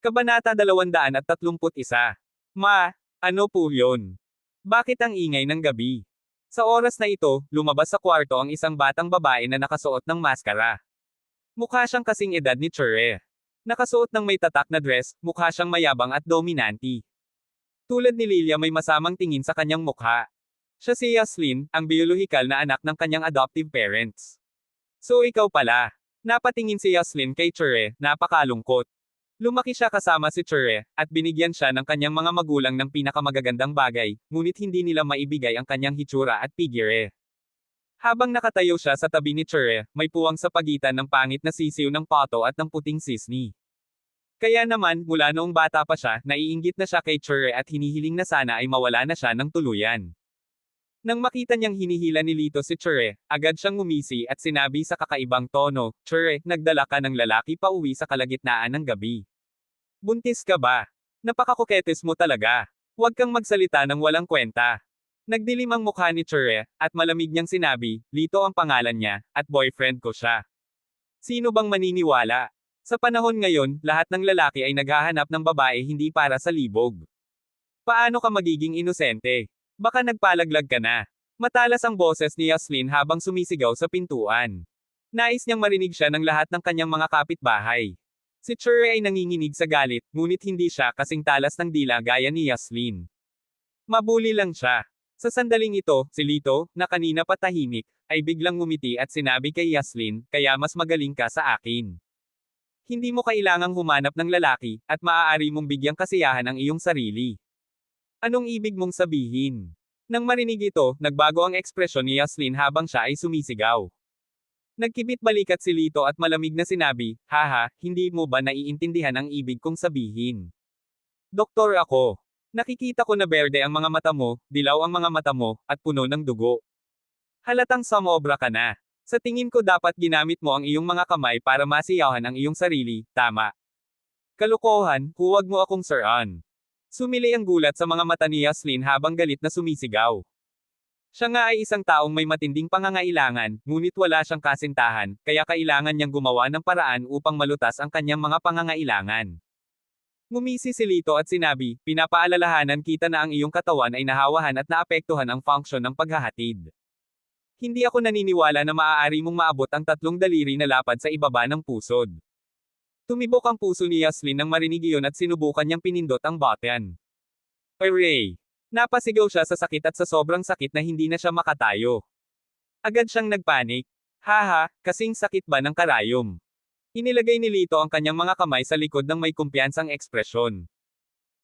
Kabanata 231. Ma, ano po yun? Bakit ang ingay ng gabi? Sa oras na ito, lumabas sa kwarto ang isang batang babae na nakasuot ng maskara. Mukha siyang kasing edad ni Chure. Nakasuot ng may tatak na dress, mukha siyang mayabang at dominanti. Tulad ni Lilia may masamang tingin sa kanyang mukha. Siya si Yaslin, ang biolohikal na anak ng kanyang adoptive parents. So ikaw pala. Napatingin si Yaslin kay Chure, napakalungkot. Lumaki siya kasama si Chure, at binigyan siya ng kanyang mga magulang ng pinakamagagandang bagay, ngunit hindi nila maibigay ang kanyang hitsura at figure. Habang nakatayo siya sa tabi ni Chure, may puwang sa pagitan ng pangit na sisiw ng pato at ng puting sisni. Kaya naman, mula noong bata pa siya, naiinggit na siya kay Chure at hinihiling na sana ay mawala na siya ng tuluyan. Nang makita niyang hinihila ni Lito si Chure, agad siyang ngumisi at sinabi sa kakaibang tono, "Chure, nagdala ka ng lalaki pa uwi sa kalagitnaan ng gabi. Buntis ka ba? Napakakoketes mo talaga. Huwag kang magsalita ng walang kwenta." Nagdilim ang mukha ni Chure, at malamig niyang sinabi, "Lito ang pangalan niya, at boyfriend ko siya. Sino bang maniniwala? Sa panahon ngayon, lahat ng lalaki ay naghahanap ng babae hindi para sa libog. Paano ka magiging inosente? Baka nagpalaglag ka na." Matalas ang boses ni Yaslin habang sumisigaw sa pintuan. Nais niyang marinig siya ng lahat ng kanyang mga kapitbahay. Si Chure ay nanginginig sa galit, ngunit hindi siya kasing talas ng dila gaya ni Yaslin. Mabuli lang siya. Sa sandaling ito, si Lito, na kanina pa tahimik, ay biglang ngumiti at sinabi kay Yaslin, "Kaya mas magaling ka sa akin. Hindi mo kailangang humanap ng lalaki, at maaari mong bigyang kasiyahan ang iyong sarili. Anong ibig mong sabihin?" Nang marinig ito, nagbago ang ekspresyon ni Yaslin habang siya ay sumisigaw. Nagkibit balikat si Lito at malamig na sinabi, "Haha, hindi mo ba naiintindihan ang ibig kong sabihin? Doktor ako. Nakikita ko na berde ang mga mata mo, dilaw ang mga mata mo, at puno ng dugo. Halatang sumobra ka na. Sa tingin ko dapat ginamit mo ang iyong mga kamay para masiyahan ang iyong sarili, tama? Kalokohan, huwag mo akong sir-an." Sumili ang gulat sa mga mata ni Yaslin habang galit na sumisigaw. Siya nga ay isang taong may matinding pangangailangan, ngunit wala siyang kasintahan, kaya kailangan niyang gumawa ng paraan upang malutas ang kanyang mga pangangailangan. Ngumisi si Lito at sinabi, "Pinapaalalahanan kita na ang iyong katawan ay nahawahan at naapektuhan ang function ng paghahatid. Hindi ako naniniwala na maaari mong maabot ang 3 daliri na lapad sa ibaba ng pusod." Tumibok ang puso ni Yaslin nang marinig iyon at sinubukan niyang pinindot ang button. Hooray! Napasigaw siya sa sakit at sa sobrang sakit na hindi na siya makatayo. Agad siyang nagpanik. "Haha, kasing sakit ba ng karayom?" Inilagay ni Lito ang kanyang mga kamay sa likod ng may kumpiyansang ekspresyon.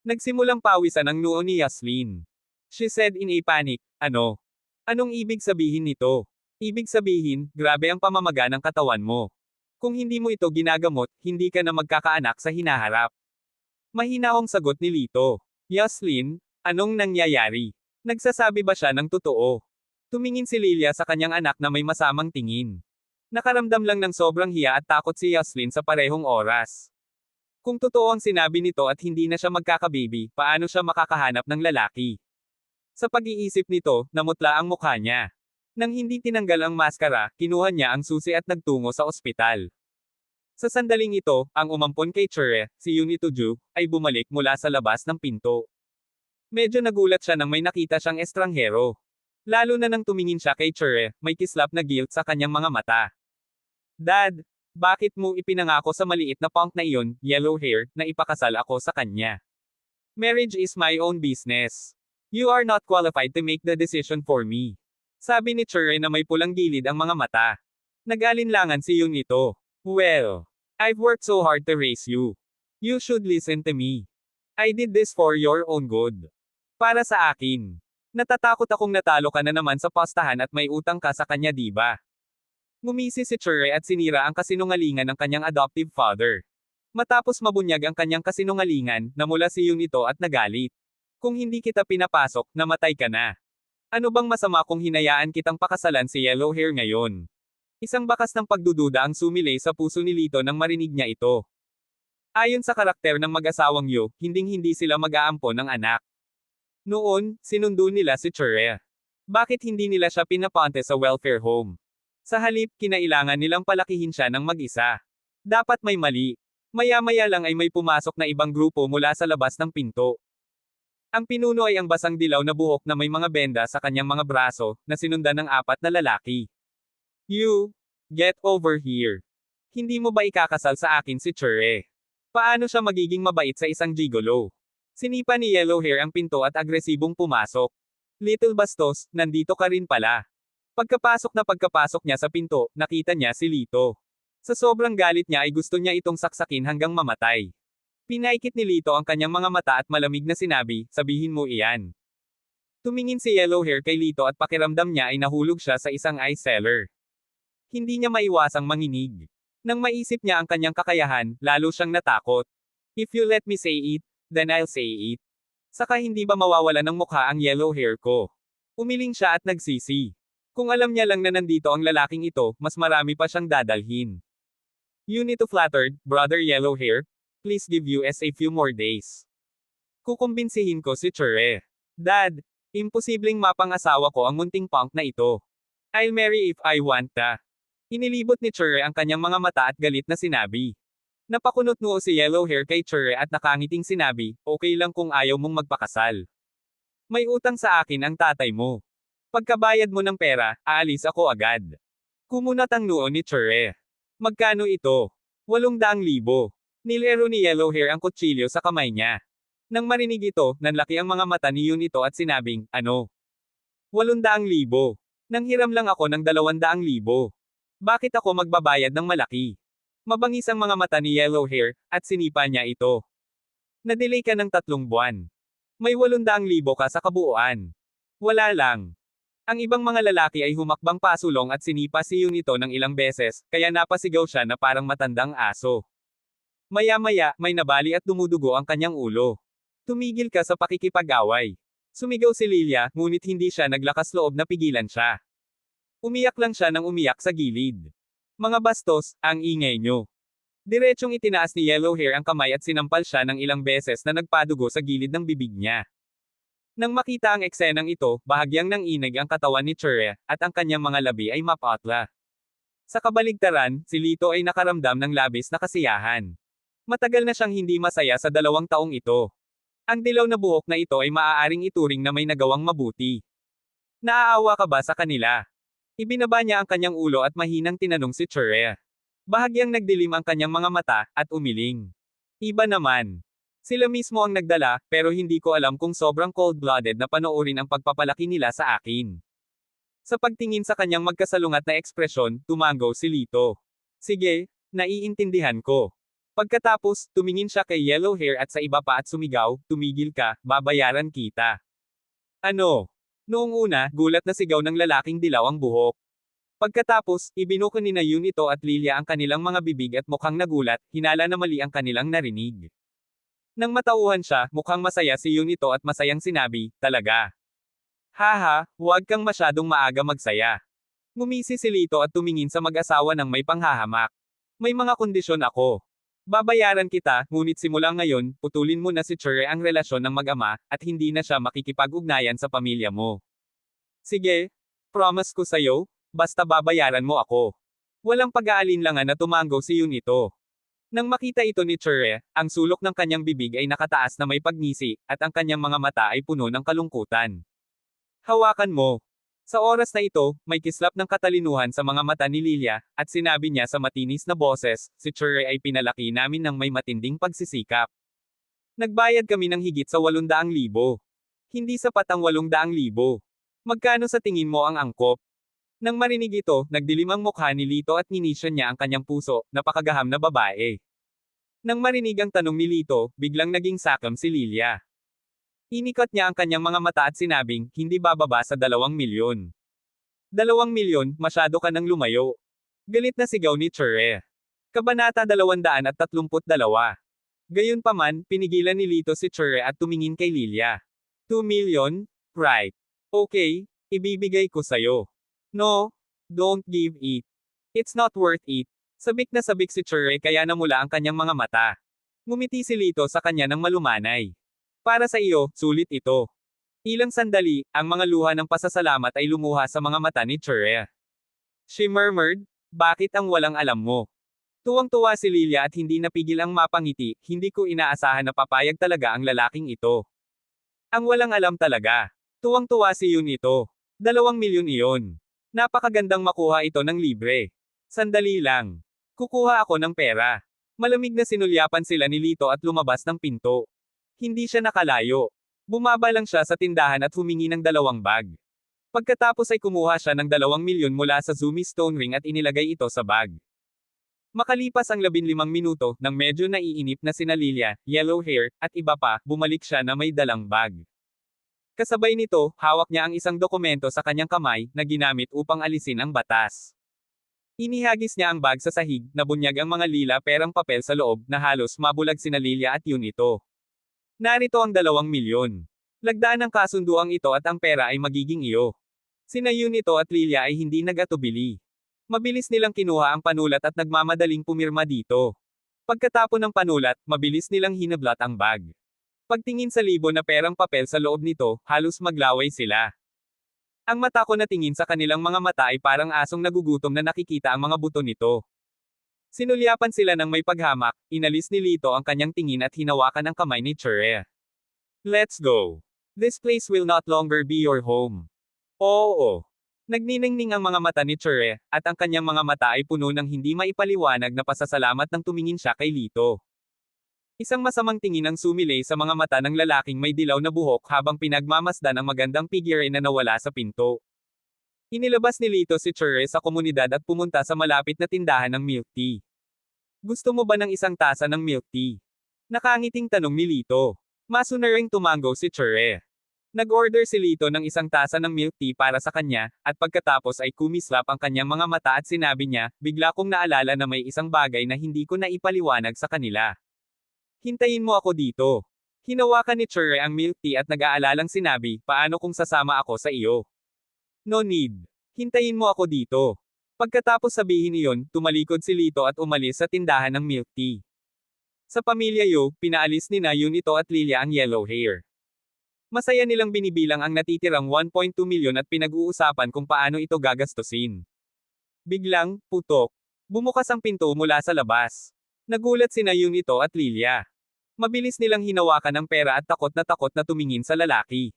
Nagsimulang pawisan ang noo ni Yaslin. She said in a panic, "Ano? Anong ibig sabihin nito?" "Ibig sabihin, grabe ang pamamaga ng katawan mo. Kung hindi mo ito ginagamot, hindi ka na magkakaanak sa hinaharap." Mahinahong sagot ni Lito. "Yaslin, anong nangyayari? Nagsasabi ba siya ng totoo?" Tumingin si Lilia sa kanyang anak na may masamang tingin. Nakaramdam lang ng sobrang hiya at takot si Yaslin sa parehong oras. Kung totoo ang sinabi nito at hindi na siya magkakababy, paano siya makakahanap ng lalaki? Sa pag-iisip nito, namutla ang mukha niya. Nang hindi tinanggal ang maskara, kinuha niya ang susi at nagtungo sa ospital. Sa sandaling ito, ang umampon kay Chure, si Unituju, ay bumalik mula sa labas ng pinto. Medyo nagulat siya nang may nakita siyang estranghero. Lalo na nang tumingin siya kay Chure, may kislap na guilt sa kanyang mga mata. "Dad, bakit mo ipinangako sa maliit na punk na iyon, yellow hair, na ipakasal ako sa kanya? Marriage is my own business. You are not qualified to make the decision for me." Sabi ni Chure na may pulang gilid ang mga mata. Nag-alinlangan si Yunito. "Well, I've worked so hard to raise you. You should listen to me. I did this for your own good. Para sa akin. Natatakot akong natalo ka na naman sa postahan at may utang ka sa kanya, di ba?" Ngumisi si Chure at sinira ang kasinungalingan ng kanyang adoptive father. Matapos mabunyag ang kanyang kasinungalingan, namula si Yunito at nagalit. "Kung hindi kita pinapasok, namatay ka na. Ano bang masama kung hinayaan kitang pakasalan si yellow hair ngayon?" Isang bakas ng pagdududa ang sumilay sa puso ni Lito nang marinig niya ito. Ayon sa karakter ng mag-asawang Yu, hinding-hindi sila mag-aampon ng anak. Noon, sinundo nila si Chure. Bakit hindi nila siya pinapante sa welfare home? Sa halip, kinailangan nilang palakihin siya ng mag-isa. Dapat may mali. Maya-maya lang ay may pumasok na ibang grupo mula sa labas ng pinto. Ang pinuno ay ang basang dilaw na buhok na may mga benda sa kanyang mga braso, na sinundan ng 4 na lalaki. You, get over here. Hindi mo ba ikakasal sa akin si Chure? Paano siya magiging mabait sa isang gigolo? Sinipa ni Yellow Hair ang pinto at agresibong pumasok. Little Bastos, nandito ka rin pala. Pagkapasok niya sa pinto, nakita niya si Lito. Sa sobrang galit niya ay gusto niya itong saksakin hanggang mamatay. Pinaikit ni Lito ang kanyang mga mata at malamig na sinabi, sabihin mo iyan. Tumingin si Yellow Hair kay Lito at pakiramdam niya ay nahulog siya sa isang ice cellar. Hindi niya maiwasang manginig. Nang maisip niya ang kanyang kakayahan, lalo siyang natakot. If you let me say it, then I'll say it. Saka hindi ba mawawala ng mukha ang Yellow Hair ko? Umiling siya at nagsisi. Kung alam niya lang na nandito ang lalaking ito, mas marami pa siyang dadalhin. You need to flattered, brother Yellow Hair. Please give us a few more days. Kukumbinsihin ko si Chure. Dad, imposibleng mapang-asawa ko ang munting punk na ito. I'll marry if I want ta. Inilibot ni Chure ang kanyang mga mata at galit na sinabi. Napakunot noo si Yellow Hair kay Chure at nakangiting sinabi, okay lang kung ayaw mong magpakasal. May utang sa akin ang tatay mo. Pagkabayad mo ng pera, aalis ako agad. Kumunat ang noo ni Chure. Magkano ito? 800,000. Nilero ni Yellow Hair ang kutsilyo sa kamay niya. Nang marinig ito, nanlaki ang mga mata ni Yun ito at sinabing, ano? 800,000. Nanghiram lang ako ng 200,000. Bakit ako magbabayad ng malaki? Mabangis ang mga mata ni Yellow Hair, at sinipa niya ito. Na-delay ka ng 3 buwan. May 800,000 ka sa kabuuan. Wala lang. Ang ibang mga lalaki ay humakbang pasulong at sinipa si Yun ito ng ilang beses, kaya napasigaw siya na parang matandang aso. Maya-maya, may nabali at dumudugo ang kanyang ulo. Tumigil ka sa pakikipag-away. Sumigaw si Lilia, ngunit hindi siya naglakas loob na pigilan siya. Umiyak lang siya nang umiyak sa gilid. Mga bastos, ang ingay nyo. Diretsyong itinaas ni Yellow Hair ang kamay at sinampal siya ng ilang beses na nagpadugo sa gilid ng bibig niya. Nang makita ang eksenang ito, bahagyang nanginig ang katawan ni Chure, at ang kanyang mga labi ay mapatla. Sa kabaligtaran, si Lito ay nakaramdam ng labis na kasiyahan. Matagal na siyang hindi masaya sa 2 taong ito. Ang dilaw na buhok na ito ay maaaring ituring na may nagawang mabuti. Naaawa ka ba sa kanila? Ibinaba niya ang kanyang ulo at mahinang tinanong si Chure. Bahagyang nagdilim ang kanyang mga mata, at umiling. Iba naman. Sila mismo ang nagdala, pero hindi ko alam kung sobrang cold-blooded na panoorin ang pagpapalaki nila sa akin. Sa pagtingin sa kanyang magkasalungat na ekspresyon, tumango si Lito. Sige, naiintindihan ko. Pagkatapos, tumingin siya kay Yellow Hair at sa iba pa at sumigaw, tumigil ka, babayaran kita. Ano? Noong una, gulat na sigaw ng lalaking dilaw ang buhok. Pagkatapos, ibinuko ni na Yun ito at Lilia ang kanilang mga bibig at mukhang nagulat, hinala na mali ang kanilang narinig. Nang matauhan siya, mukhang masaya si Yun ito at masayang sinabi, talaga. Haha, huwag kang masyadong maaga magsaya. Ngumisi si Lito at tumingin sa mag-asawa ng may panghahamak. May mga kondisyon ako. Babayaran kita, ngunit simula ngayon, putulin mo na si Chure ang relasyon ng mag-ama, at hindi na siya makikipag-ugnayan sa pamilya mo. Sige, promise ko sa'yo, basta babayaran mo ako. Walang pag-aalinlangan na tumango si Yun ito. Nang makita ito ni Chure, ang sulok ng kanyang bibig ay nakataas na may pagngisi, at ang kanyang mga mata ay puno ng kalungkutan. Hawakan mo. Sa oras na ito, may kislap ng katalinuhan sa mga mata ni Lilia, at sinabi niya sa matinis na boses, si Chure ay pinalaki namin ng may matinding pagsisikap. Nagbayad kami ng higit sa 800,000. Hindi sapat ang 800,000. Magkano sa tingin mo ang angkop? Nang marinig ito, nagdilim ang mukha ni Lito at ninisyon niya ang kanyang puso, napakagaham na babae. Nang marinig ang tanong ni Lito, biglang naging sakam si Lilia. Inikot niya ang kanyang mga mata at sinabing, hindi bababa sa 2,000,000. 2,000,000, masyado ka nang lumayo. Galit na sigaw ni Chure. Kabanata 232. Gayunpaman, pinigilan ni Lito si Chure at tumingin kay Lilia. 2,000,000? Right. Okay, ibibigay ko sayo. No, don't give it. It's not worth it. Sabik na sabik si Chure kaya namula ang kanyang mga mata. Ngumiti si Lito sa kanya ng malumanay. Para sa iyo, sulit ito. Ilang sandali, ang mga luha ng pasasalamat ay lumuha sa mga mata ni Chure. She murmured, bakit ang walang alam mo? Tuwang-tuwa si Lilia at hindi napigil ang mapangiti, hindi ko inaasahan na papayag talaga ang lalaking ito. Ang walang alam talaga. Tuwang-tuwa si Yun ito. 2 milyon iyon. Napakagandang makuha ito ng libre. Sandali lang. Kukuha ako ng pera. Malamig na sinulyapan sila ni Lito at lumabas ng pinto. Hindi siya nakalayo. Bumaba lang siya sa tindahan at humingi ng 2 bag. Pagkatapos ay kumuha siya ng 2 milyon mula sa Zumi Stone Ring at inilagay ito sa bag. Makalipas ang 15 minuto, nang medyo naiinip na sina Lilia, Yellow Hair, at iba pa, bumalik siya na may dalang bag. Kasabay nito, hawak niya ang isang dokumento sa kanyang kamay, na ginamit upang alisin ang batas. Inihagis niya ang bag sa sahig, nabunyag ang mga lila perang papel sa loob, na halos mabulag sina Lilia at Yun ito. Narito ang 2 milyon. Lagdaan ng kasunduang ito at ang pera ay magiging iyo. Sina Yun ito at Lilia ay hindi nagatubili. Mabilis nilang kinuha ang panulat at nagmamadaling pumirma dito. Pagkatapon ng panulat, mabilis nilang hinablat ang bag. Pagtingin sa libo na perang papel sa loob nito, halos maglaway sila. Ang mata ko na tingin sa kanilang mga mata ay parang asong nagugutom na nakikita ang mga buto nito. Sinulyapan sila ng may paghamak, inalis ni Lito ang kanyang tingin at hinawakan ang kamay ni Chure. Let's go. This place will not longer be your home. Oo. Nagniningning ang mga mata ni Chure, at ang kanyang mga mata ay puno ng hindi maipaliwanag na pasasalamat nang tumingin siya kay Lito. Isang masamang tingin ang sumilay sa mga mata ng lalaking may dilaw na buhok habang pinagmamasdan ang magandang figure na nawala sa pinto. Inilabas ni Lito si Chure sa komunidad at pumunta sa malapit na tindahan ng milk tea. Gusto mo ba ng isang tasa ng milk tea? Nakangiting tanong ni Lito. Masunaring tumango si Chure. Nag-order si Lito ng isang tasa ng milk tea para sa kanya, at pagkatapos ay kumislap ang kanyang mga mata at sinabi niya, bigla kong naalala na may isang bagay na hindi ko naipaliwanag sa kanila. Hintayin mo ako dito. Hinawakan ni Chure ang milk tea at nag-aalalang sinabi, paano kung sasama ako sa iyo? No need. Hintayin mo ako dito. Pagkatapos sabihin iyon, tumalikod si Lito at umalis sa tindahan ng milk tea. Sa pamilya Yu, pinaalis ni na Yun ito at Lilia ang yellow hair. Masaya nilang binibilang ang natitirang 1.2 milyon at pinag-uusapan kung paano ito gagastusin. Biglang, putok. Bumukas ang pinto mula sa labas. Nagulat sina Yun ito at Lilia. Mabilis nilang hinawakan ang pera at takot na tumingin sa lalaki.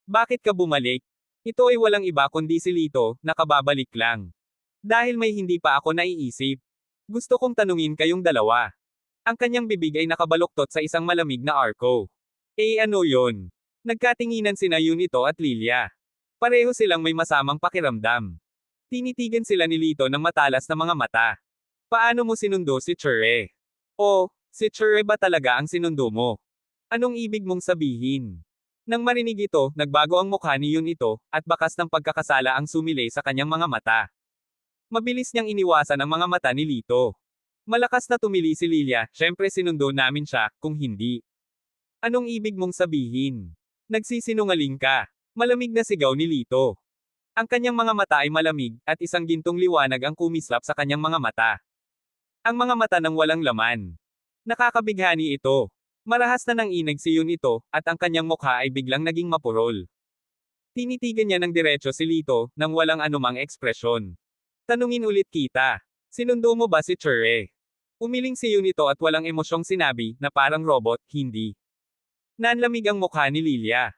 Bakit ka bumalik? Ito ay walang iba kundi si Lito, nakababalik lang. Dahil may hindi pa ako naiisip. Gusto kong tanungin kayong dalawa. Ang kanyang bibig ay nakabaluktot sa isang malamig na arko. Ano yon? Nagkatinginan sina Yun ito at Lilia. Pareho silang may masamang pakiramdam. Tinitigan sila ni Lito ng matalas na mga mata. Paano mo sinundo si Chure? O, si Chure ba talaga ang sinundo mo? Anong ibig mong sabihin? Nang marinig ito, nagbago ang mukha ni Yun ito, at bakas ng pagkakasala ang sumilay sa kanyang mga mata. Mabilis niyang iniwasan ang mga mata ni Lito. Malakas na tumili si Lilia, syempre sinundo namin siya, kung hindi. Anong ibig mong sabihin? Nagsisinungaling ka. Malamig na sigaw ni Lito. Ang kanyang mga mata ay malamig, at isang gintong liwanag ang kumislap sa kanyang mga mata. Ang mga mata ng walang laman. Nakakabighani ito. Marahas na nang inag si Yun ito, at ang kanyang mukha ay biglang naging mapurol. Tinitigan niya ng diretso si Lito, nang walang anumang ekspresyon. Tanungin ulit kita. Sinundo mo ba si Chure? Umiling si Yun ito at walang emosyong sinabi, na parang robot, hindi. Nanlamig ang mukha ni Lilia.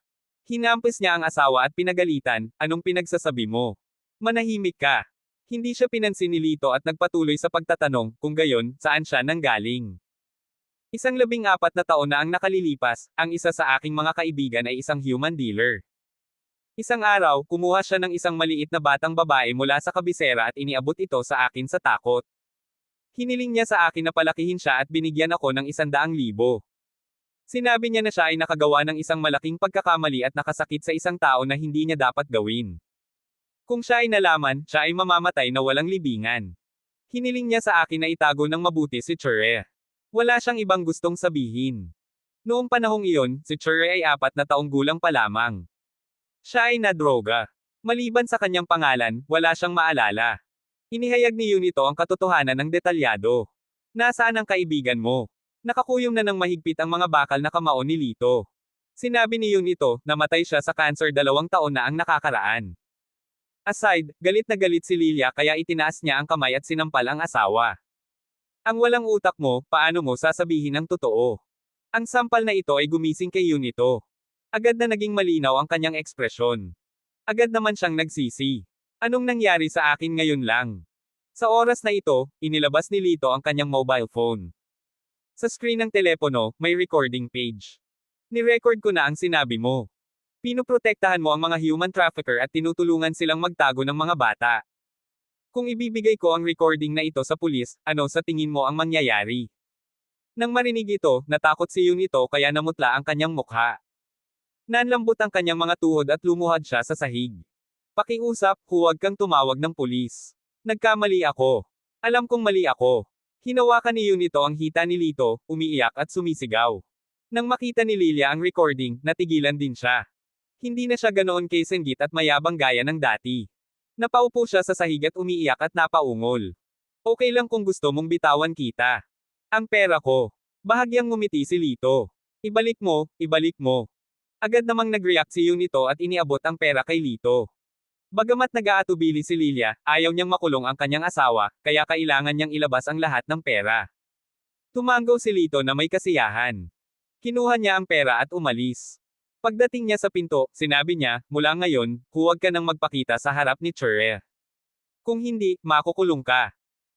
Hinampis niya ang asawa at pinagalitan, anong pinagsasabi mo? Manahimik ka. Hindi siya pinansin ni Lito at nagpatuloy sa pagtatanong, kung gayon, saan siya nanggaling? 14 na taon na ang nakalilipas, ang isa sa aking mga kaibigan ay isang human dealer. Isang araw, kumuha siya ng isang maliit na batang babae mula sa kabisera at iniabot ito sa akin sa takot. Hiniling niya sa akin na palakihin siya at binigyan ako ng 100,000. Sinabi niya na siya ay nakagawa ng isang malaking pagkakamali at nakasakit sa isang tao na hindi niya dapat gawin. Kung siya ay nalaman, siya ay mamamatay na walang libingan. Hiniling niya sa akin na itago ng mabuti si Chure. Wala siyang ibang gustong sabihin. Noong panahong iyon, si Chure ay 4 na taong gulang pa lamang. Siya ay nadroga. Maliban sa kanyang pangalan, wala siyang maalala. Inihayag ni Yun ito ang katotohanan ng detalyado. Nasaan ang kaibigan mo? Nakakuyom na ng mahigpit ang mga bakal na kamao ni Lito. Sinabi ni Yun ito, namatay siya sa cancer 2 taon na ang nakakaraan. Aside, galit na galit si Lilia kaya itinaas niya ang kamay at sinampal ang asawa. Ang walang utak mo, paano mo sasabihin ang totoo? Ang sampal na ito ay gumising kay Junito. Agad na naging malinaw ang kanyang ekspresyon. Agad naman siyang nagsisi. Anong nangyari sa akin ngayon lang? Sa oras na ito, inilabas ni Lito ang kanyang mobile phone. Sa screen ng telepono, may recording page. Ni-record ko na ang sinabi mo. Pinoprotektahan mo ang mga human trafficker at tinutulungan silang magtago ng mga bata. Kung ibibigay ko ang recording na ito sa pulis, ano sa tingin mo ang mangyayari? Nang marinig ito, natakot si Junito kaya namutla ang kanyang mukha. Nanlambot ang kanyang mga tuhod at lumuhad siya sa sahig. Pakiusap, huwag kang tumawag ng pulis. Nagkamali ako. Alam kong mali ako. Hinawakan ni Junito ang hita ni Lito, umiiyak at sumisigaw. Nang makita ni Lilia ang recording, natigilan din siya. Hindi na siya ganoon kaisenggit at mayabang gaya ng dati. Napaupo siya sa sahig at umiiyak at napaungol. Okay lang kung gusto mong bitawan kita. Ang pera ko. Bahagyang ngumiti si Lito. Ibalik mo, ibalik mo. Agad namang nag-react si Junito at iniabot ang pera kay Lito. Bagamat nag-aatubili si Lilia, ayaw niyang makulong ang kanyang asawa, kaya kailangan niyang ilabas ang lahat ng pera. Tumanggaw si Lito na may kasiyahan. Kinuha niya ang pera at umalis. Pagdating niya sa pinto, sinabi niya, mula ngayon, huwag ka nang magpakita sa harap ni Chure. Kung hindi, makukulong ka.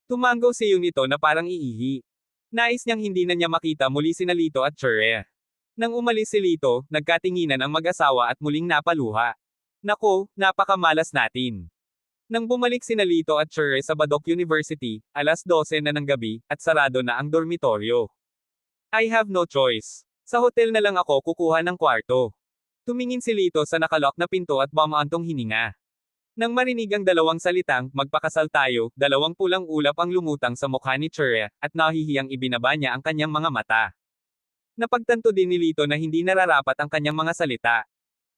Tumanggaw si Junito na parang iihi. Nais niyang hindi na niya makita muli sina Lito at Chure. Nang umalis si Lito, nagkatinginan ang mag-asawa at muling napaluha. Nako, napakamalas natin. Nang bumalik sina Lito at Chure sa Badok University, 12:00 na ng gabi, at sarado na ang dormitoryo. I have no choice. Sa hotel na lang ako kukuha ng kwarto. Tumingin si Lito sa nakalock na pinto at bumaantong hininga. Nang marinig ang dalawang salitang, magpakasal tayo, dalawang pulang ulap ang lumutang sa mukha ni Chure, at nahihiyang ibinaba niya ang kanyang mga mata. Napagtanto din ni Lito na hindi nararapat ang kanyang mga salita.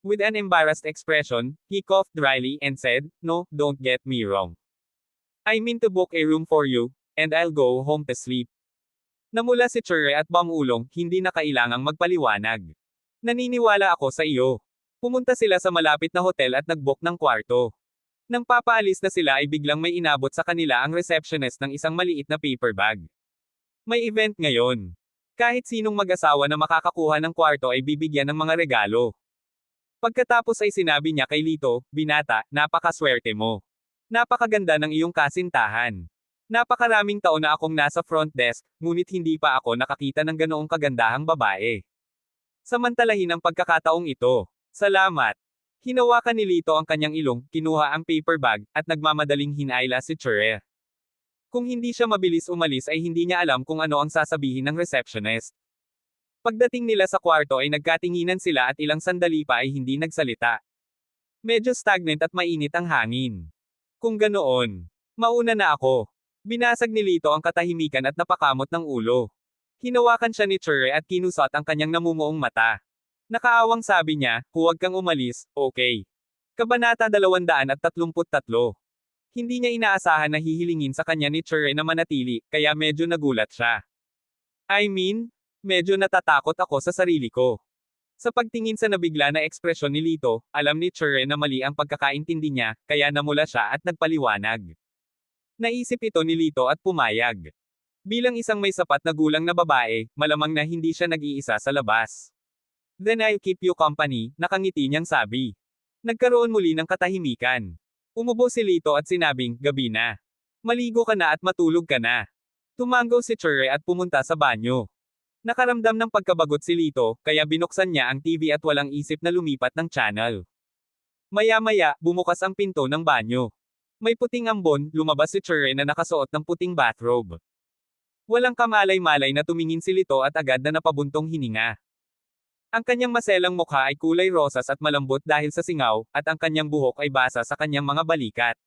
With an embarrassed expression, he coughed dryly and said, "No, don't get me wrong. I mean to book a room for you, and I'll go home to sleep." Namula si Chure at bumulong, hindi na kailangang magpaliwanag. Naniniwala ako sa iyo. Pumunta sila sa malapit na hotel at nag-book ng kwarto. Nang papaalis na sila ay biglang may inabot sa kanila ang receptionist ng isang maliit na paper bag. May event ngayon. Kahit sinong mag-asawa na makakakuha ng kwarto ay bibigyan ng mga regalo. Pagkatapos ay sinabi niya kay Lito, "Binata, napakaswerte mo. Napakaganda ng iyong kasintahan. Napakaraming taon na akong nasa front desk, ngunit hindi pa ako nakakita ng ganoong kagandahang babae. Samantalahin ang pagkakataong ito. Salamat." Hinawakan ni Lito ang kanyang ilong, kinuha ang paper bag, at nagmamadaling hinayla si Chure. Kung hindi siya mabilis umalis ay hindi niya alam kung ano ang sasabihin ng receptionist. Pagdating nila sa kwarto ay nagkatinginan sila at ilang sandali pa ay hindi nagsalita. Medyo stagnant at mainit ang hangin. Kung ganoon, mauna na ako. Binasag ni Lito ang katahimikan at napakamot ng ulo. Hinawakan siya ni Chure at kinusat ang kanyang namumuong mata. Nakaawang sabi niya, "Huwag kang umalis, okay?" Kabanata 233. Hindi niya inaasahan na hihilingin sa kanya ni Chure na manatili, kaya medyo nagulat siya. I mean, medyo natatakot ako sa sarili ko. Sa pagtingin sa nabigla na ekspresyon ni Lito, alam ni Chure na mali ang pagkakaintindi niya, kaya namula siya at nagpaliwanag. Naisip ito ni Lito at pumayag. Bilang isang may sapat na gulang na babae, malamang na hindi siya nag-iisa sa labas. "Then I'll keep you company," nakangiti niyang sabi. Nagkaroon muli ng katahimikan. Umubo si Lito at sinabing, "Gabi na. Maligo ka na at matulog ka na." Tumanggaw si Chure at pumunta sa banyo. Nakaramdam ng pagkabagot si Lito, kaya binuksan niya ang TV at walang isip na lumipat ng channel. Maya-maya, bumukas ang pinto ng banyo. May puting ambon, lumabas si Chure na nakasuot ng puting bathrobe. Walang kamalay-malay na tumingin si Lito at agad na napabuntong hininga. Ang kanyang maselang mukha ay kulay rosas at malambot dahil sa singaw, at ang kanyang buhok ay basa sa kanyang mga balikat.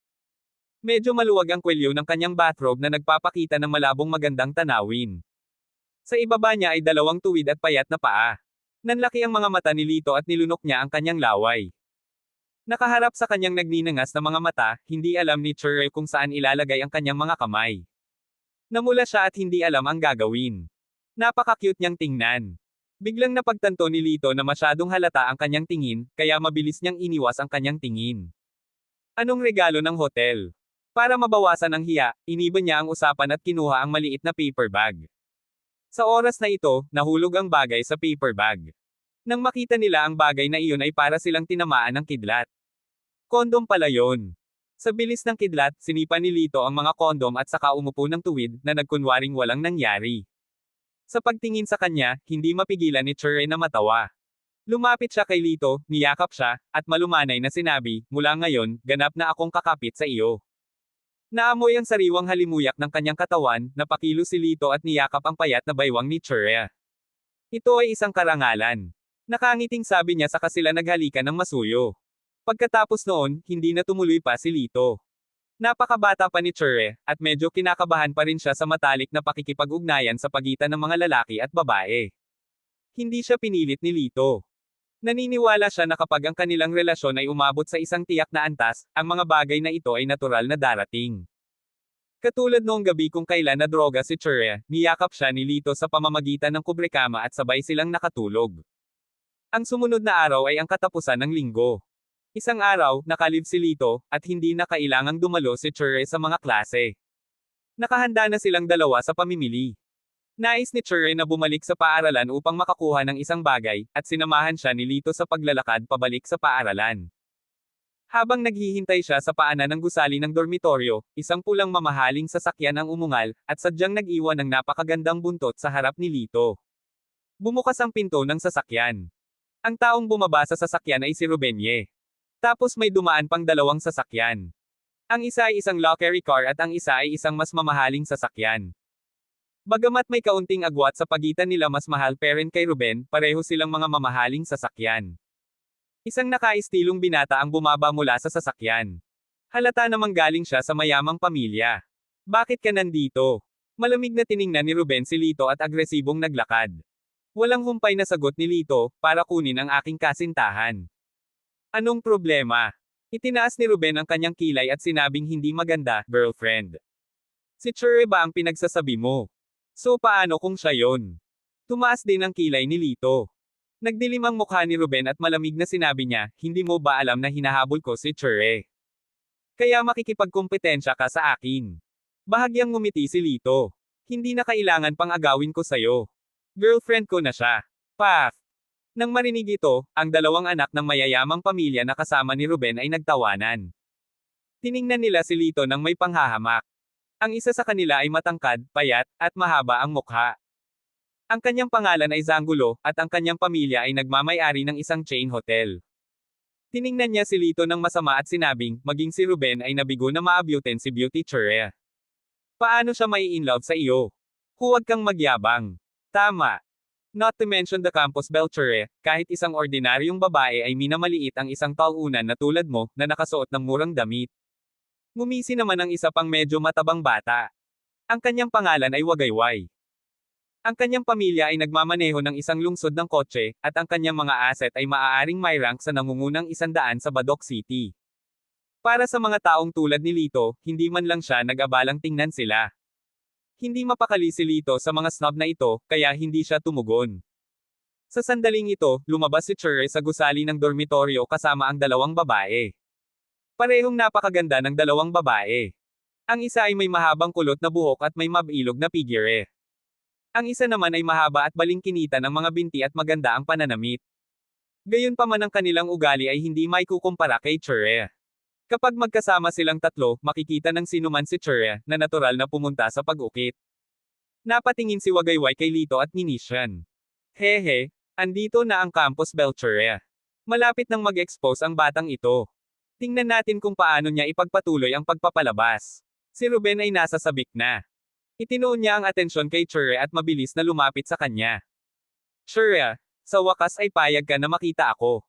Medyo maluwag ang kwelyo ng kanyang bathrobe na nagpapakita ng malabong magandang tanawin. Sa ibaba niya ay dalawang tuwid at payat na paa. Nanlaki ang mga mata ni Lito at nilunok niya ang kanyang laway. Nakaharap sa kanyang nagninangas na mga mata, hindi alam ni Chure kung saan ilalagay ang kanyang mga kamay. Namula siya at hindi alam ang gagawin. Napaka-cute niyang tingnan. Biglang napagtanto ni Lito na masyadong halata ang kanyang tingin, kaya mabilis niyang iniwas ang kanyang tingin. Anong regalo ng hotel? Para mabawasan ang hiya, iniba niya ang usapan at kinuha ang maliit na paper bag. Sa oras na ito, nahulog ang bagay sa paper bag. Nang makita nila ang bagay na iyon ay para silang tinamaan ng kidlat. Kondom pala yon. Sa bilis ng kidlat, sinipa ni Lito ang mga kondom at saka umupo ng tuwid na nagkunwaring walang nangyari. Sa pagtingin sa kanya, hindi mapigilan ni Chure na matawa. Lumapit siya kay Lito, niyakap siya, at malumanay na sinabi, mula ngayon, ganap na akong kakapit sa iyo. Naamoy ang sariwang halimuyak ng kanyang katawan, napakilo si Lito at niyakap ang payat na baywang ni Chure. Ito ay isang karangalan. Nakangiting sabi niya saka sila naghalikan ng masuyo. Pagkatapos noon, hindi na tumuloy pa si Lito. Napakabata pa ni Chure, at medyo kinakabahan pa rin siya sa matalik na pakikipag-ugnayan sa pagitan ng mga lalaki at babae. Hindi siya pinilit ni Lito. Naniniwala siya na kapag ang kanilang relasyon ay umabot sa isang tiyak na antas, ang mga bagay na ito ay natural na darating. Katulad noong gabi kung kailan nadroga si Chure, niyakap siya ni Lito sa pamamagitan ng kubrekama at sabay silang nakatulog. Ang sumunod na araw ay ang katapusan ng linggo. Isang araw, nakalib si Lito, at hindi na kailangang dumalo si Chure sa mga klase. Nakahanda na silang dalawa sa pamimili. Nais ni Chure na bumalik sa paaralan upang makakuha ng isang bagay, at sinamahan siya ni Lito sa paglalakad pabalik sa paaralan. Habang naghihintay siya sa paanan ng gusali ng dormitoryo, isang pulang mamahaling sasakyan ang umungal, at sadyang nag-iwan ng napakagandang buntot sa harap ni Lito. Bumukas ang pinto ng sasakyan. Ang taong bumaba sa sasakyan ay si Rubenye. Tapos may dumaan pang dalawang sasakyan. Ang isa ay isang luxury car at ang isa ay isang mas mamahaling sasakyan. Bagamat may kaunting agwat sa pagitan nila mas mahal pa rin kay Ruben, pareho silang mga mamahaling sasakyan. Isang nakaistilong binata ang bumaba mula sa sasakyan. Halata namang galing siya sa mayamang pamilya. Bakit ka nandito? Malamig na tiningnan ni Ruben si Lito at agresibong naglakad. Walang humpay na sagot ni Lito, para kunin ang aking kasintahan. Anong problema? Itinaas ni Ruben ang kanyang kilay at sinabing hindi maganda, girlfriend. Si Chure ba ang pinagsasabi mo? So paano kung siya yon? Tumaas din ang kilay ni Lito. Nagdilim ang mukha ni Ruben at malamig na sinabi niya, hindi mo ba alam na hinahabol ko si Chure? Kaya makikipagkumpetensya ka sa akin. Bahagyang ngumiti si Lito. Hindi na kailangan pang agawin ko sayo. Girlfriend ko na siya. Paf! Nang marinig ito, ang dalawang anak ng mayayamang pamilya na kasama ni Ruben ay nagtawanan. Tiningnan nila si Lito nang may panghahamak. Ang isa sa kanila ay matangkad, payat, at mahaba ang mukha. Ang kanyang pangalan ay Zangulo, at ang kanyang pamilya ay nagmamay-ari ng isang chain hotel. Tiningnan niya si Lito ng masama at sinabing, maging si Ruben ay nabigo na maabyutin si Beauty Chure. Paano siya mai-inlove sa iyo? Huwag kang magyabang. Tama. Not to mention the campus belle Chure, kahit isang ordinaryong babae ay minamaliit ang isang taunan na tulad mo, na nakasuot ng murang damit. Ngumisi naman ang isa pang medyo matabang bata. Ang kanyang pangalan ay Wagayway. Ang kanyang pamilya ay nagmamaneho ng isang lungsod ng kotse, at ang kanyang mga asset ay maaaring may rank sa nangungunang 100 sa Badoc City. Para sa mga taong tulad ni Lito, hindi man lang siya nag-abalang tingnan sila. Hindi mapakali si Lito sa mga snob na ito, kaya hindi siya tumugon. Sa sandaling ito, lumabas si Chure sa gusali ng dormitoryo kasama ang dalawang babae. Parehong napakaganda ng dalawang babae. Ang isa ay may mahabang kulot na buhok at may mabilog na figure. Ang isa naman ay mahaba at balingkinita ng mga binti at maganda ang pananamit. Gayunpaman ang kanilang ugali ay hindi maikukumpara kay Chure. Kapag magkasama silang tatlo, makikita ng sinuman si Chure, na natural na pumunta sa pag-ukit. Napatingin si Wagayway kay Lito at nginisyan. Hehe, andito na ang campus belle Chure. Malapit nang mag-expose ang batang ito. Tingnan natin kung paano niya ipagpatuloy ang pagpapalabas. Si Ruben ay nasa sabik na. Itinuon niya ang atensyon kay Chure at mabilis na lumapit sa kanya. Chure, sa wakas ay payag ka na makita ako.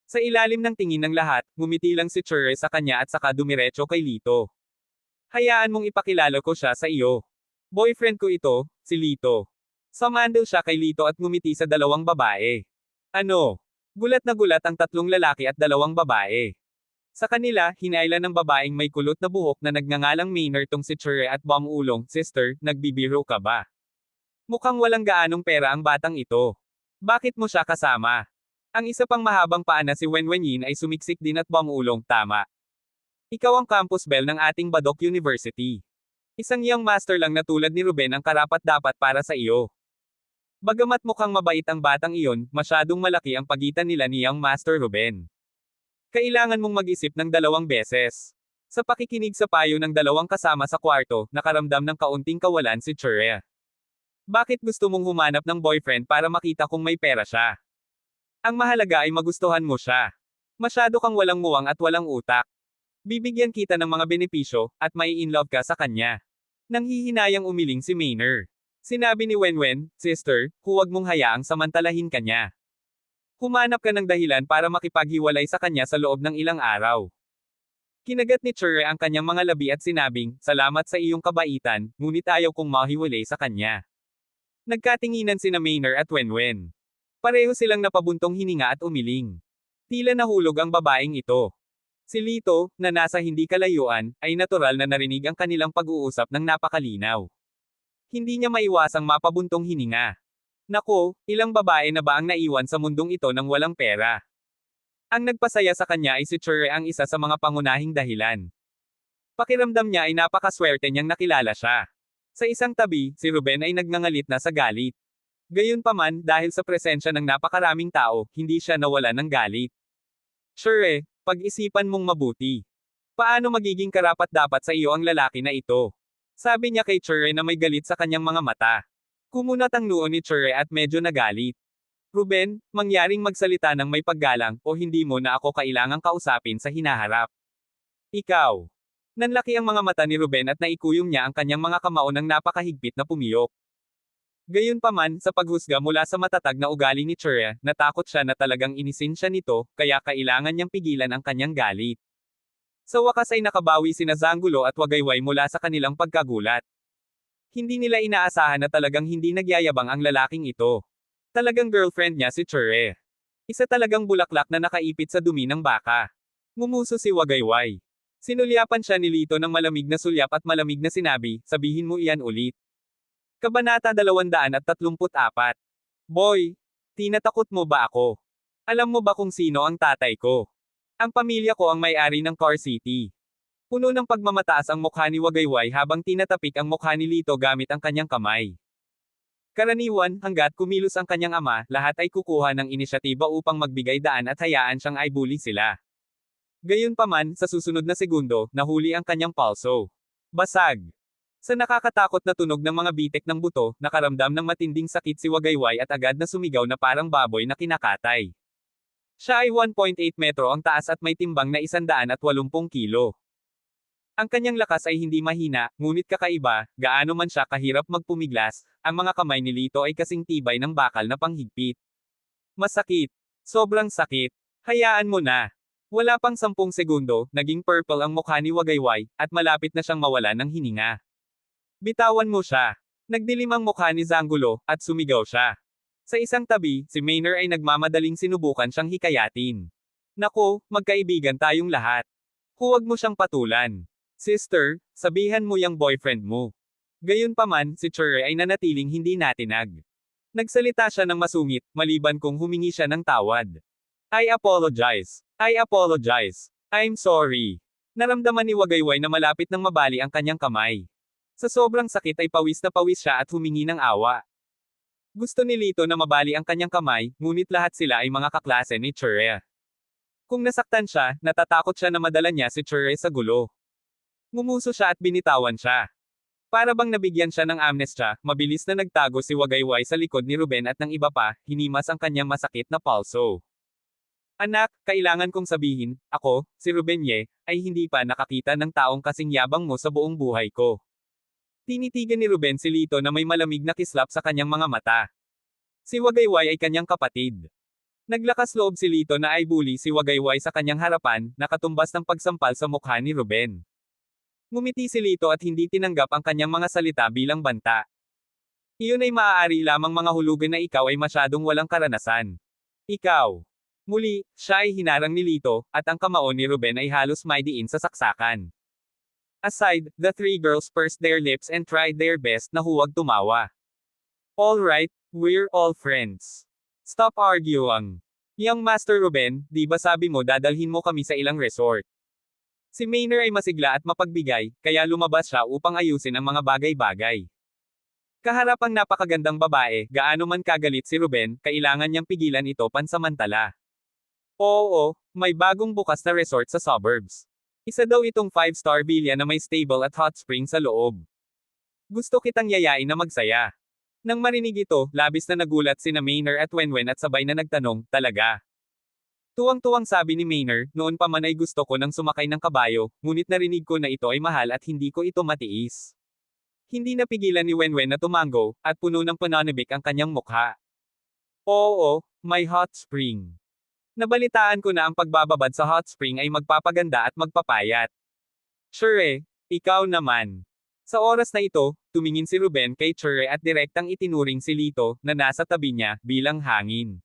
Sa ilalim ng tingin ng lahat, ngumiti lang si Chure sa kanya at saka dumiretso kay Lito. Hayaan mong ipakilala ko siya sa iyo. Boyfriend ko ito, si Lito. Sumandal siya kay Lito at ngumiti sa dalawang babae. Ano? Gulat na gulat ang tatlong lalaki at dalawang babae. Sa kanila, hinailan ng babaeng may kulot na buhok na nagngangalang Maynard tong si Chure at Bong Ulong, sister, nagbibiro ka ba? Mukhang walang gaanong pera ang batang ito. Bakit mo siya kasama? Ang isa pang mahabang paa na si Wenwen Yin ay sumiksik din at Bong Ulong, tama. Ikaw ang campus belle ng ating Badok University. Isang young master lang na tulad ni Ruben ang karapat-dapat para sa iyo. Bagamat mukhang mabait ang batang iyon, masyadong malaki ang pagitan nila ni young master Ruben. Kailangan mong mag-isip ng 2 beses. Sa pakikinig sa payo ng dalawang kasama sa kwarto, nakaramdam ng kaunting kawalan si Chrea. Bakit gusto mong humanap ng boyfriend para makita kung may pera siya? Ang mahalaga ay magustuhan mo siya. Masyado kang walang muwang at walang utak. Bibigyan kita ng mga benepisyo, at may in love ka sa kanya. Nanghihinayang umiling si Maynard. Sinabi ni Wenwen, "Sister, huwag mong hayaang samantalahin kanya. Humanap ka ng dahilan para makipaghiwalay sa kanya sa loob ng ilang araw." Kinagat ni Chure ang kanyang mga labi at sinabing, "Salamat sa iyong kabaitan, ngunit ayaw kong mahiwalay sa kanya." Nagkatinginan sina Maynard at Wenwen. Pareho silang napabuntong hininga at umiling. Tila nahulog ang babaeng ito. Si Lito, na nasa hindi kalayuan, ay natural na narinig ang kanilang pag-uusap ng napakalinaw. Hindi niya maiwasang mapabuntong hininga. Nako, ilang babae na ba ang naiwan sa mundong ito nang walang pera? Ang nagpasaya sa kanya ay si Chure ang isa sa mga pangunahing dahilan. Pakiramdam niya ay napakaswerte niyang nakilala siya. Sa isang tabi, si Ruben ay nagngangalit na sa galit. Gayunpaman, dahil sa presensya ng napakaraming tao, hindi siya nawala ng galit. Chure, pag-isipan mong mabuti. Paano magiging karapat-dapat sa iyo ang lalaki na ito? Sabi niya kay Chure na may galit sa kanyang mga mata. Kumunat ang noo ni Chure at medyo nagalit. Ruben, mangyaring magsalita ng may paggalang, o hindi mo na ako kailangang kausapin sa hinaharap. Ikaw. Nanlaki ang mga mata ni Ruben at naikuyom niya ang kanyang mga kamao ng napakahigpit na pumiyok. Gayunpaman, sa paghusga mula sa matatag na ugali ni Chure, natakot siya na talagang inisin siya nito, kaya kailangan niyang pigilan ang kanyang galit. Sa wakas ay nakabawi sina Zanggulo at Wagayway mula sa kanilang pagkagulat. Hindi nila inaasahan na talagang hindi nagyayabang ang lalaking ito. Talagang girlfriend niya si Chure. Isa talagang bulaklak na nakaipit sa dumi ng baka. Ngumuso si Wagayway. Sinulyapan siya ni Lito ng malamig na sulyap at malamig na sinabi, "Sabihin mo iyan ulit." Kabanata 234. Boy, tinatakot mo ba ako? Alam mo ba kung sino ang tatay ko? Ang pamilya ko ang may-ari ng Car City. Puno ng pagmamataas ang mukha ni Wagayway habang tinatapik ang mukha ni Lito gamit ang kanyang kamay. Karaniwan, hanggat kumilos ang kanyang ama, lahat ay kukuha ng inisyatiba upang magbigay daan at hayaan siyang i-bully sila. Gayunpaman, sa susunod na segundo, nahuli ang kanyang palso. Basag. Sa nakakatakot na tunog ng mga bitek ng buto, nakaramdam ng matinding sakit si Wagayway at agad na sumigaw na parang baboy na kinakatay. Siya ay 1.8 metro ang taas at may timbang na 180 kilo. Ang kanyang lakas ay hindi mahina, ngunit kakaiba, gaano man siya kahirap magpumiglas, ang mga kamay ni Lito ay kasing tibay ng bakal na panghigpit. Masakit. Sobrang sakit. Hayaan mo na. Wala pang 10 segundo, naging purple ang mukha ni Wagayway, at malapit na siyang mawala ng hininga. Bitawan mo siya. Nagdilim ang mukha ni Zanggulo, at sumigaw siya. Sa isang tabi, si Maynard ay nagmamadaling sinubukan siyang hikayatin. Nako, magkaibigan tayong lahat. Huwag mo siyang patulan. Sister, sabihan mo yang boyfriend mo. Gayunpaman, si Chure ay nanatiling hindi natinag. Nagsalita siya ng masungit, maliban kung humingi siya ng tawad. I apologize. I apologize. I'm sorry. Naramdaman ni Wagayway na malapit nang mabali ang kanyang kamay. Sa sobrang sakit ay pawis na pawis siya at humingi ng awa. Gusto ni Lito na mabali ang kanyang kamay, ngunit lahat sila ay mga kaklase ni Chure. Kung nasaktan siya, natatakot siya na madala niya si Chure sa gulo. Ngumuso siya at binitawan siya. Para bang nabigyan siya ng amnestia, mabilis na nagtago si Wagayway sa likod ni Ruben at ng iba pa, hinimas ang kanyang masakit na palso. Anak, kailangan kong sabihin, ako, si Ruben Ye, ay hindi pa nakakita ng taong kasing yabang mo sa buong buhay ko. Tinitigan ni Ruben si Lito na may malamig na kislap sa kanyang mga mata. Si Wagayway ay kanyang kapatid. Naglakas loob si Lito na ay bully si Wagayway sa kanyang harapan, nakatumbas ng pagsampal sa mukha ni Ruben. Ngumiti si Lito at hindi tinanggap ang kanyang mga salita bilang banta. Iyon ay maaari lamang mga hulugan na ikaw ay masyadong walang karanasan. Ikaw. Muli, siya ay hinarang ni Lito, at ang kamao ni Ruben ay halos maidiin sa saksakan. Aside, the 3 girls pursed their lips and tried their best na huwag tumawa. Alright, we're all friends. Stop arguing. Young Master Ruben, di ba sabi mo dadalhin mo kami sa ilang resort? Si Maynard ay masigla at mapagbigay, kaya lumabas siya upang ayusin ang mga bagay-bagay. Kaharap ang napakagandang babae, gaano man kagalit si Ruben, kailangan niyang pigilan ito pansamantala. Oo, may bagong bukas na resort sa suburbs. Isa daw itong 5-star villa na may stable at hot spring sa loob. Gusto kitang yayain na magsaya. Nang marinig ito, labis na nagulat sina Maynard at Wenwen at sabay na nagtanong, talaga? Tuwang-tuwang sabi ni Maynard, noon pa man ay gusto ko nang sumakay ng kabayo, ngunit narinig ko na ito ay mahal at hindi ko ito matiis. Hindi napigilan ni Wenwen na tumango, at puno ng pananabik ang kanyang mukha. Oo, may hot spring. Nabalitaan ko na ang pagbababad sa hot spring ay magpapaganda at magpapayat. Sure, ikaw naman. Sa oras na ito, tumingin si Ruben kay Chure at direktang itinuring si Lito, na nasa tabi niya, bilang hangin.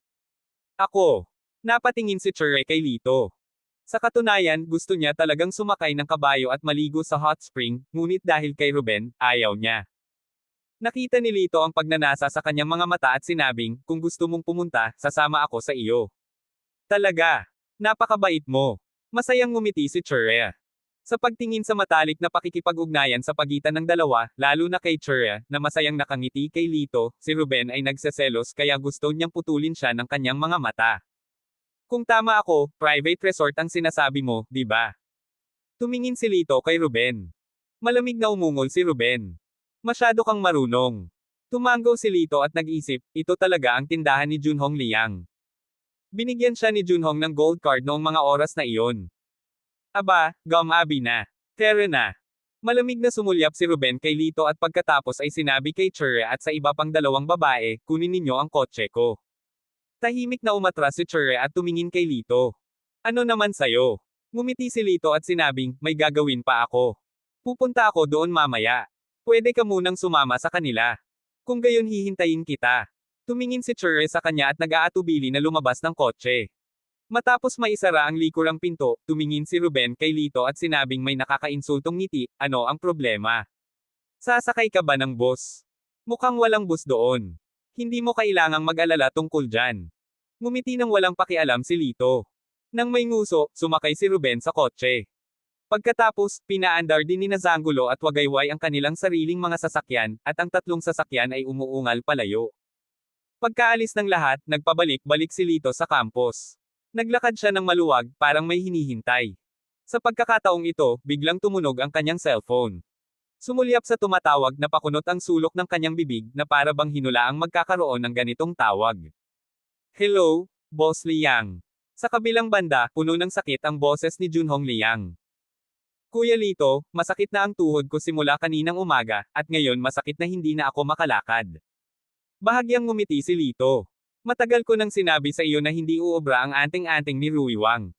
Ako. Napatingin si Chure kay Lito. Sa katunayan, gusto niya talagang sumakay ng kabayo at maligo sa hot spring, ngunit dahil kay Ruben, ayaw niya. Nakita ni Lito ang pagnanasa sa kanyang mga mata at sinabing, kung gusto mong pumunta, sasama ako sa iyo. Talaga. Napakabait mo. Masayang ngumiti si Chure. Sa pagtingin sa matalik na pakikipag-ugnayan sa pagitan ng dalawa, lalo na kay Chure, na masayang nakangiti kay Lito, si Ruben ay nagseselos kaya gusto niyang putulin siya ng kanyang mga mata. Kung tama ako, private resort ang sinasabi mo, di ba? Tumingin si Lito kay Ruben. Malamig na umungol si Ruben. Masyado kang marunong. Tumango si Lito at nag-isip, ito talaga ang tindahan ni Junhong Liang. Binigyan siya ni Junhong ng gold card noong mga oras na iyon. Aba, gamabi na. Tara na. Malamig na sumulyap si Ruben kay Lito at pagkatapos ay sinabi kay Chure at sa iba pang dalawang babae, kunin ninyo ang kotse ko. Tahimik na umatras si Chure at tumingin kay Lito. Ano naman sayo? Ngumiti si Lito at sinabing, may gagawin pa ako. Pupunta ako doon mamaya. Pwede ka munang sumama sa kanila. Kung gayon hihintayin kita. Tumingin si Chure sa kanya at nag-aatubili na lumabas ng kotse. Matapos maisara ang likurang pinto, tumingin si Ruben kay Lito at sinabing may nakakainsultong ngiti, ano ang problema? Sasakay ka ba ng bus? Mukhang walang bus doon. Hindi mo kailangang mag-alala tungkol dyan. Ngumiti nang walang pakialam si Lito. Nang may nguso, sumakay si Ruben sa kotse. Pagkatapos, pinaandar din ni Nazangulo at Wagayway ang kanilang sariling mga sasakyan, at ang tatlong sasakyan ay umuungal palayo. Pagkaalis ng lahat, nagpabalik-balik si Lito sa campus. Naglakad siya ng maluwag, parang may hinihintay. Sa pagkakataong ito, biglang tumunog ang kanyang cellphone. Sumulyap sa tumatawag na pakunot ang sulok ng kanyang bibig na para bang hinulaang magkakaroon ng ganitong tawag. Hello, Boss Liang. Sa kabilang banda, puno ng sakit ang boses ni Junhong Liang. Kuya Lito, masakit na ang tuhod ko simula kaninang umaga, at ngayon masakit na hindi na ako makalakad. Bahagyang ngumiti si Lito. Matagal ko nang sinabi sa iyo na hindi uobra ang anting-anting ni Rui Wang.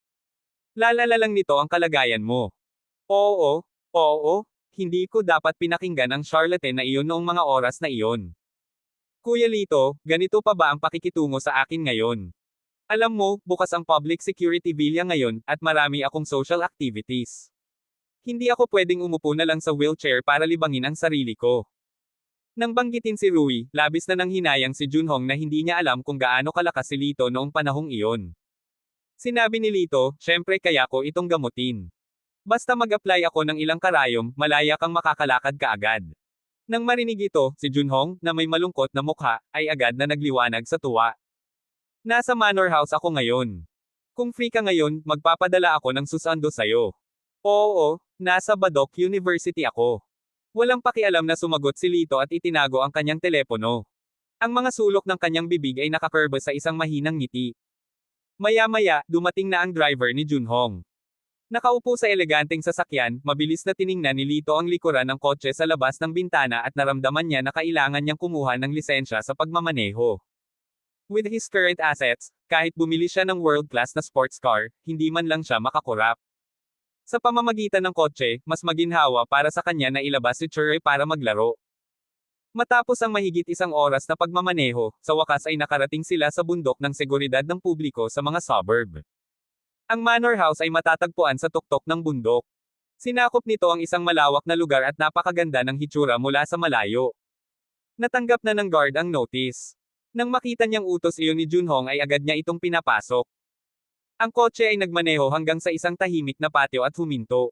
Lalala lang nito ang kalagayan mo. Oo, hindi ko dapat pinakinggan ang charlatan na iyon noong mga oras na iyon. Kuya Lito, ganito pa ba ang pakikitungo sa akin ngayon? Alam mo, bukas ang public security villa ngayon, at marami akong social activities. Hindi ako pwedeng umupo na lang sa wheelchair para libangin ang sarili ko. Nang banggitin si Rui, labis na nang hinayang si Junhong na hindi niya alam kung gaano kalakas si Lito noong panahong iyon. Sinabi ni Lito, syempre kaya ko itong gamutin. Basta mag-apply ako ng ilang karayom, malaya kang makakalakad kaagad. Nang marinig ito, si Junhong, na may malungkot na mukha, ay agad na nagliwanag sa tuwa. Nasa manor house ako ngayon. Kung free ka ngayon, magpapadala ako ng susando sayo. Oo, nasa Badok University ako. Walang pakialam na sumagot si Lito at itinago ang kanyang telepono. Ang mga sulok ng kanyang bibig ay nakakurba sa isang mahinang ngiti. Maya-maya, dumating na ang driver ni Junhong. Nakaupo sa eleganteng sasakyan, mabilis na tiningnan ni Lito ang likuran ng kotse sa labas ng bintana at naramdaman niya na kailangan niyang kumuha ng lisensya sa pagmamaneho. With his current assets, kahit bumili siya ng world-class na sports car, hindi man lang siya makakurap. Sa pamamagitan ng kotse, mas maginhawa para sa kanya na ilabas si Chure para maglaro. Matapos ang mahigit isang oras na pagmamaneho, sa wakas ay nakarating sila sa bundok ng seguridad ng publiko sa mga suburb. Ang manor house ay matatagpuan sa tuktok ng bundok. Sinakop nito ang isang malawak na lugar at napakaganda ng hitsura mula sa malayo. Natanggap na ng guard ang notice. Nang makita niyang utos iyon ni Junhong ay agad niya itong pinapasok. Ang kotse ay nagmaneho hanggang sa isang tahimik na patio at huminto.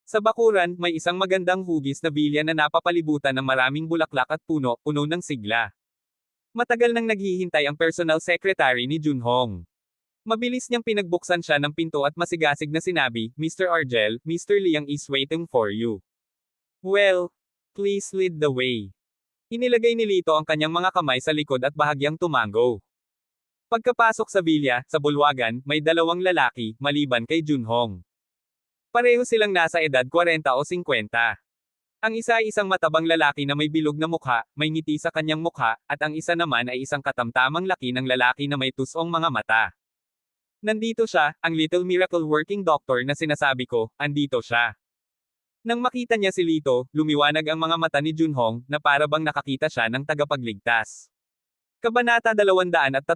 Sa bakuran, may isang magandang hugis na bilya na napapalibutan ng maraming bulaklak at puno, puno ng sigla. Matagal nang naghihintay ang personal secretary ni Junhong. Mabilis niyang pinagbuksan siya ng pinto at masigasig na sinabi, Mr. Argel, Mr. Liang is waiting for you. Well, please lead the way. Inilagay ni Lito ang kanyang mga kamay sa likod at bahagyang tumango. Pagkapasok sa bilya, sa bulwagan, may dalawang lalaki, maliban kay Junhong. Pareho silang nasa edad 40 o 50. Ang isa ay isang matabang lalaki na may bilog na mukha, may ngiti sa kanyang mukha, at ang isa naman ay isang katamtamang laki ng lalaki na may tusong mga mata. Nandito siya, ang little miracle working doctor na sinasabi ko, andito siya. Nang makita niya si Lito, lumiwanag ang mga mata ni Junhong, na para bang nakakita siya ng tagapagligtas. Kabanata 235.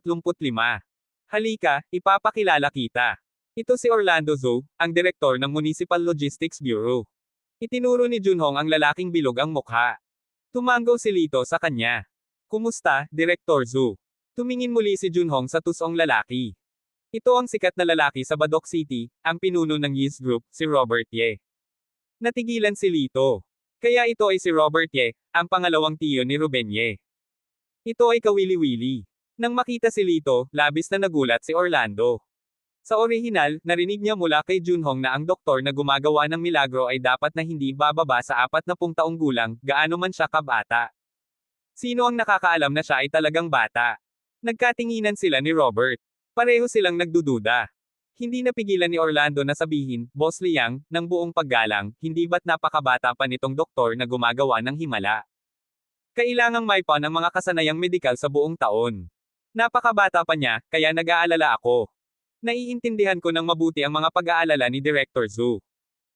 Halika, ipapakilala kita. Ito si Orlando Zhou, ang direktor ng Municipal Logistics Bureau. Itinuro ni Junhong ang lalaking bilog ang mukha. Tumango si Lito sa kanya. Kumusta, Direktor Zhou? Tumingin muli si Junhong sa tusong lalaki. Ito ang sikat na lalaki sa Badok City, ang pinuno ng Yis Group, si Robert Ye. Natigilan si Lito. Kaya ito ay si Robert Ye, ang pangalawang tiyo ni Ruben Ye. Ito ay kawili-wili. Nang makita si Lito, labis na nagulat si Orlando. Sa orihinal, narinig niya mula kay Junhong na ang doktor na gumagawa ng milagro ay dapat na hindi bababa sa 40 taong gulang, gaano man siya kabata. Sino ang nakakaalam na siya ay talagang bata? Nagkatinginan sila ni Robert. Pareho silang nagdududa. Hindi napigilan ni Orlando na sabihin, Boss Liang, ng buong paggalang, hindi ba't napakabata pa nitong doktor na gumagawa ng himala? Kailangang may pa ng mga kasanayang medikal sa buong taon. Napakabata pa niya, kaya nag-aalala ako. Naiintindihan ko ng mabuti ang mga pag-aalala ni Director Zhou.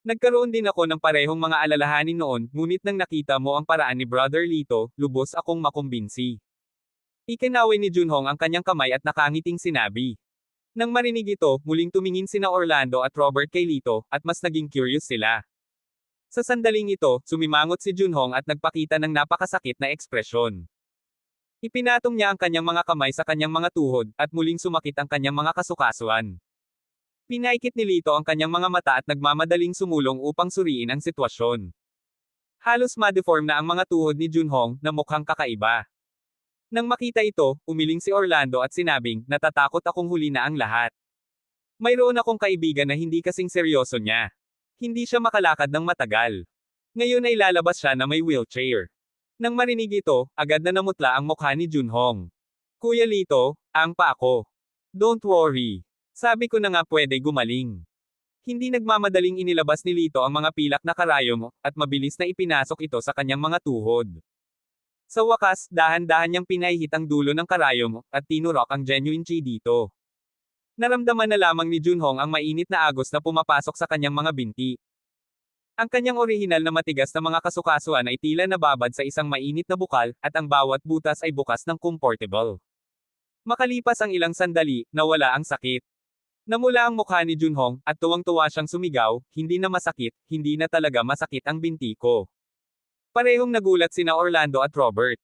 Nagkaroon din ako ng parehong mga alalahanin noon, ngunit nang nakita mo ang paraan ni Brother Lito, lubos akong makumbinsi. Ikinaway ni Junhong ang kanyang kamay at nakangiting sinabi. Nang marinig ito, muling tumingin sina Orlando at Robert kay Lito, at mas naging curious sila. Sa sandaling ito, sumimangot si Junhong at nagpakita ng napakasakit na ekspresyon. Ipinatong niya ang kanyang mga kamay sa kanyang mga tuhod, at muling sumakit ang kanyang mga kasukasuan. Pinaikit ni Lito ang kanyang mga mata at nagmamadaling sumulong upang suriin ang sitwasyon. Halos ma-deform na ang mga tuhod ni Junhong, na mukhang kakaiba. Nang makita ito, umiling si Orlando at sinabing, natatakot akong huli na ang lahat. Mayroon akong kaibigan na hindi kasing seryoso niya. Hindi siya makalakad ng matagal. Ngayon ay lalabas siya na may wheelchair. Nang marinig ito, agad na namutla ang mukha ni Junhong. Kuya Lito, ang pa ako. Don't worry. Sabi ko na nga pwede gumaling. Hindi nagmamadaling inilabas ni Lito ang mga pilak na karayom, at mabilis na ipinasok ito sa kanyang mga tuhod. Sa wakas, dahan-dahan niyang pinahihit ang dulo ng karayom, at tinurok ang genuine chi dito. Naramdaman na lamang ni Junhong ang mainit na agos na pumapasok sa kanyang mga binti. Ang kanyang orihinal na matigas na mga kasukasuan ay tila nababad sa isang mainit na bukal, at ang bawat butas ay bukas ng comfortable. Makalipas ang ilang sandali, nawala ang sakit. Namula ang mukha ni Junhong, at tuwang-tuwa siyang sumigaw, hindi na masakit, hindi na talaga masakit ang binti ko. Parehong nagulat sina Orlando at Robert.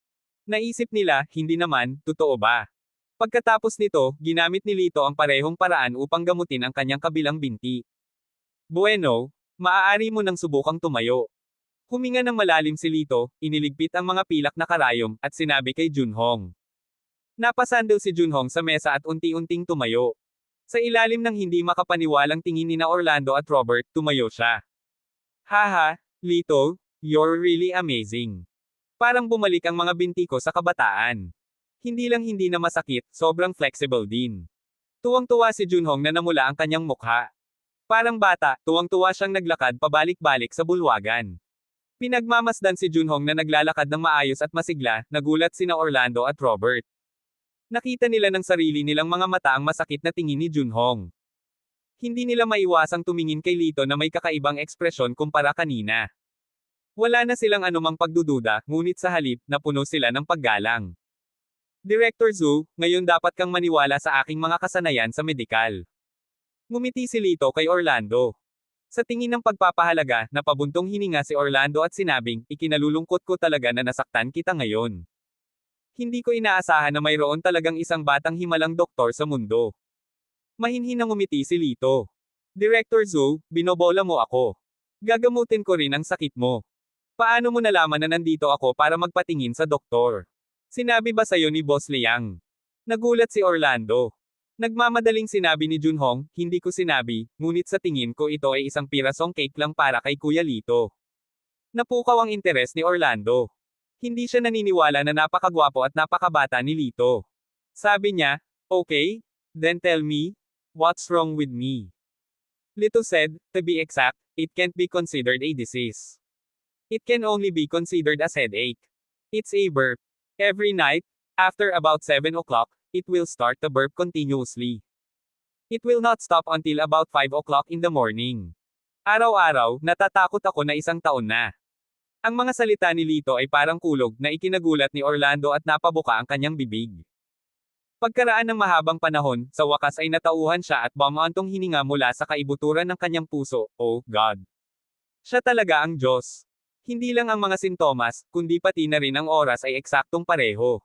Naisip nila, hindi naman, totoo ba? Pagkatapos nito, ginamit ni Lito ang parehong paraan upang gamutin ang kanyang kabilang binti. Bueno, maaari mo nang subukang tumayo. Huminga ng malalim si Lito, iniligpit ang mga pilak na karayom, at sinabi kay Junhong. Napasandal si Junhong sa mesa at unti-unting tumayo. Sa ilalim ng hindi makapaniwalang tingin ni Orlando at Robert, tumayo siya. Haha, Lito, you're really amazing. Parang bumalik ang mga binti ko sa kabataan. Hindi lang hindi na masakit, sobrang flexible din. Tuwang-tuwa si Junhong na namula ang kanyang mukha. Parang bata, tuwang-tuwa siyang naglakad pabalik-balik sa bulwagan. Pinagmamasdan si Junhong na naglalakad ng maayos at masigla, nagulat sina Orlando at Robert. Nakita nila ng sarili nilang mga mata ang masakit na tingin ni Junhong. Hindi nila maiwasang tumingin kay Lito na may kakaibang ekspresyon kumpara kanina. Wala na silang anumang pagdududa, ngunit sa halip, napuno sila ng paggalang. Director Zhou, ngayon dapat kang maniwala sa aking mga kasanayan sa medikal. Ngumiti si Lito kay Orlando. Sa tingin ng pagpapahalaga, napabuntong hininga si Orlando at sinabing, ikinalulungkot ko talaga na nasaktan kita ngayon. Hindi ko inaasahan na mayroon talagang isang batang himalang doktor sa mundo. Mahinhin na ngumiti si Lito. Director Zhou, binobola mo ako. Gagamutin ko rin ang sakit mo. Paano mo nalaman na nandito ako para magpatingin sa doktor? Sinabi ba sa'yo ni Boss Liang? Nagulat si Orlando. Nagmamadaling sinabi ni Junhong, hindi ko sinabi, ngunit sa tingin ko ito ay isang pirasong cake lang para kay Kuya Lito. Napukaw ang interes ni Orlando. Hindi siya naniniwala na napakagwapo at napakabata ni Lito. Sabi niya, okay, then tell me, what's wrong with me? Lito said, to be exact, it can't be considered a disease. It can only be considered as headache. It's a burp. Every night, after about 7 o'clock, it will start to burp continuously. It will not stop until about 5 o'clock in the morning. Araw-araw, natatakot ako na isang taon na. Ang mga salita ni Lito ay parang kulog na ikinagulat ni Orlando at napabuka ang kanyang bibig. Pagkaraan ng mahabang panahon, sa wakas ay natauhan siya at bumantong hininga mula sa kaibuturan ng kanyang puso, oh, God. Siya talaga ang Diyos. Hindi lang ang mga sintomas, kundi pati na rin ang oras ay eksaktong pareho.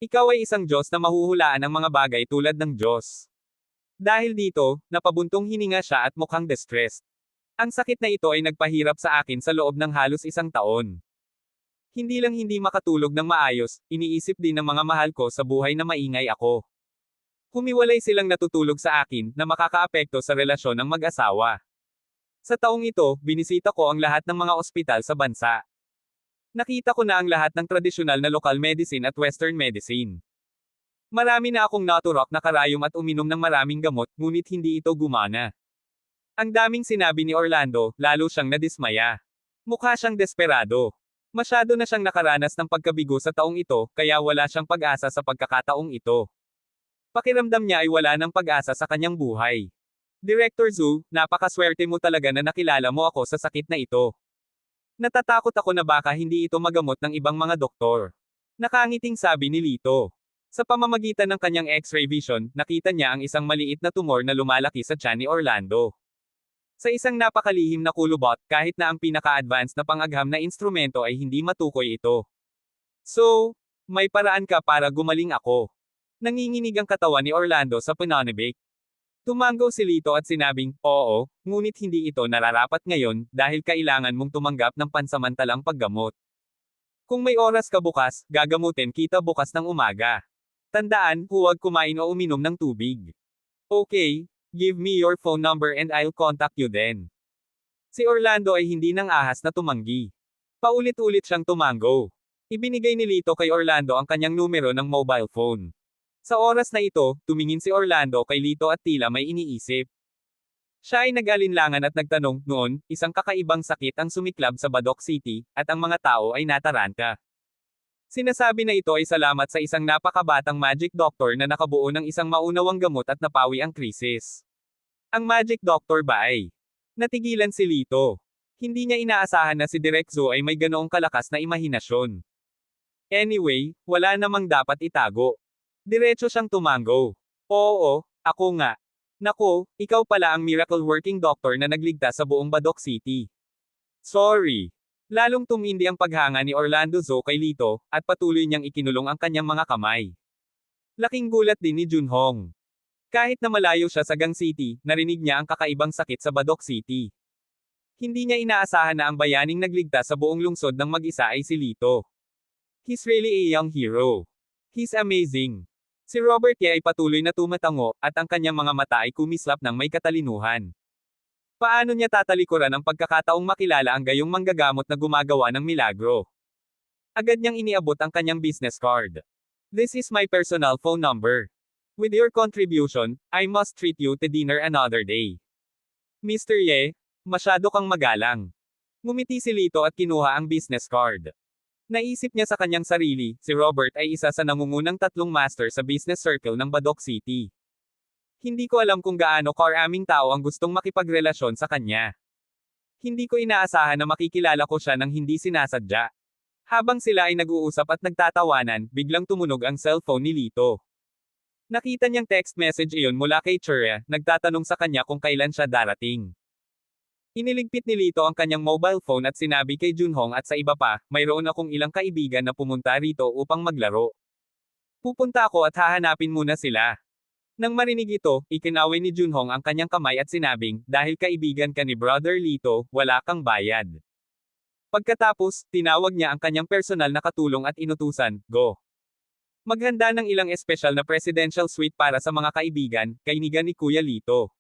Ikaw ay isang Diyos na mahuhulaan ang mga bagay tulad ng Diyos. Dahil dito, napabuntong hininga siya at mukhang distressed. Ang sakit na ito ay nagpahirap sa akin sa loob ng halos isang taon. Hindi lang hindi makatulog ng maayos, iniisip din ng mga mahal ko sa buhay na maingay ako. Humiwalay silang natutulog sa akin na makakaapekto sa relasyon ng mag-asawa. Sa taong ito, binisita ko ang lahat ng mga ospital sa bansa. Nakita ko na ang lahat ng tradisyonal na local medicine at western medicine. Marami na akong naturok na karayom at uminom ng maraming gamot, ngunit hindi ito gumana. Ang daming sinabi ni Orlando, lalo siyang nadismaya. Mukha siyang desperado. Masyado na siyang nakaranas ng pagkabigo sa taong ito, kaya wala siyang pag-asa sa pagkakataong ito. Pakiramdam niya ay wala ng pag-asa sa kanyang buhay. Director Zhu, napakaswerte mo talaga na nakilala mo ako sa sakit na ito. Natatakot ako na baka hindi ito magamot ng ibang mga doktor. Nakangiting sabi ni Lito. Sa pamamagitan ng kanyang X-ray vision, nakita niya ang isang maliit na tumor na lumalaki sa tiyan ni Orlando. Sa isang napakalihim na kulubot, kahit na ang pinaka-advanced na pangagham na instrumento ay hindi matukoy ito. So, may paraan ka para gumaling ako. Nanginginig ang katawan ni Orlando sa pananabik. Tumango si Lito at sinabing, oo, ngunit hindi ito nararapat ngayon, dahil kailangan mong tumanggap ng pansamantalang paggamot. Kung may oras ka bukas, gagamutin kita bukas ng umaga. Tandaan, huwag kumain o uminom ng tubig. Okay, give me your phone number and I'll contact you then. Si Orlando ay hindi nang ahas na tumanggi. Paulit-ulit siyang tumango. Ibinigay ni Lito kay Orlando ang kanyang numero ng mobile phone. Sa oras na ito, tumingin si Orlando kay Lito at tila may iniisip. Siya ay nag-alinlangan at nagtanong, noon, isang kakaibang sakit ang sumiklab sa Badoc City, at ang mga tao ay nataranta. Sinasabi na ito ay salamat sa isang napakabatang magic doctor na nakabuo ng isang maunawang gamot at napawi ang krisis. Ang magic doctor ba ay? Natigilan si Lito. Hindi niya inaasahan na si Direk Zhu ay may ganoong kalakas na imahinasyon. Anyway, wala namang dapat itago. Diretso siyang tumango. Oo, ako nga. Naku, ikaw pala ang miracle-working doctor na nagligtas sa buong Badoc City. Sorry. Lalong tumindi ang paghanga ni Orlando Zhou kay Lito, at patuloy niyang ikinulong ang kanyang mga kamay. Laking gulat din ni Junhong. Kahit na malayo siya sa Gang City, narinig niya ang kakaibang sakit sa Badoc City. Hindi niya inaasahan na ang bayaning nagligtas sa buong lungsod ng mag-isa ay si Lito. He's really a young hero. He's amazing. Si Robert Ye ay patuloy na tumatango, at ang kanyang mga mata ay kumislap ng may katalinuhan. Paano niya tatalikuran ang pagkakataong makilala ang gayong manggagamot na gumagawa ng milagro? Agad niyang iniabot ang kanyang business card. This is my personal phone number. With your contribution, I must treat you to dinner another day. Mr. Ye, masyado kang magalang. Ngumiti si Lito at kinuha ang business card. Naisip niya sa kanyang sarili, si Robert ay isa sa nangungunang 3 master sa business circle ng Badoc City. Hindi ko alam kung gaano karaming tao ang gustong makipagrelasyon sa kanya. Hindi ko inaasahan na makikilala ko siya nang hindi sinasadya. Habang sila ay nag-uusap at nagtatawanan, biglang tumunog ang cellphone ni Lito. Nakita niyang text message iyon mula kay Churya, nagtatanong sa kanya kung kailan siya darating. Iniligpit ni Lito ang kanyang mobile phone at sinabi kay Junhong at sa iba pa, mayroon akong ilang kaibigan na pumunta rito upang maglaro. Pupunta ako at hahanapin muna sila. Nang marinig ito, ikinaway ni Junhong ang kanyang kamay at sinabing, dahil kaibigan ka ni Brother Lito, wala kang bayad. Pagkatapos, tinawag niya ang kanyang personal na katulong at inutusan, go. Maghanda ng ilang espesyal na presidential suite para sa mga kaibigan, kainigan ni Kuya Lito.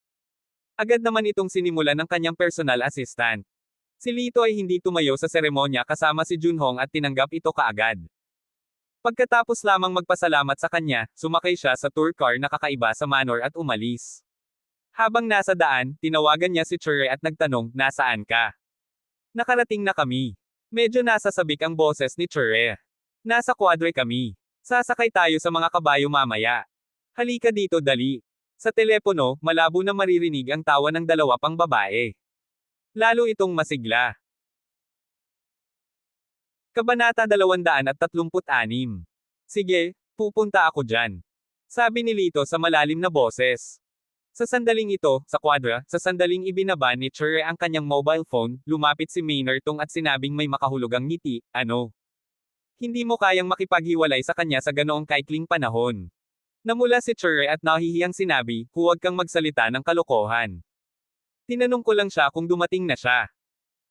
Agad naman itong sinimulan ng kanyang personal assistant. Si Lito ay hindi tumayo sa seremonya kasama si Junhong at tinanggap ito kaagad. Pagkatapos lamang magpasalamat sa kanya, sumakay siya sa tour car na kakaiba sa manor at umalis. Habang nasa daan, tinawagan niya si Chure at nagtanong, nasaan ka? Nakarating na kami. Medyo nasasabik ang boses ni Chure. Nasa kwadre kami. Sasakay tayo sa mga kabayo mamaya. Halika dito dali. Sa telepono, malabo na maririnig ang tawa ng dalawa pang babae. Lalo itong masigla. Kabanata 236. Sige, pupunta ako dyan. Sabi ni Lito sa malalim na boses. Sa sandaling ito, sa kwadra, sa sandaling ibinaba ni Chure ang kanyang mobile phone, lumapit si Maynard at sinabing may makahulugang ngiti, ano? Hindi mo kayang makipaghiwalay sa kanya sa ganoong kaikling panahon. Namula si Chure at nahihiyang sinabi, huwag kang magsalita ng kalokohan. Tinanong ko lang siya kung dumating na siya.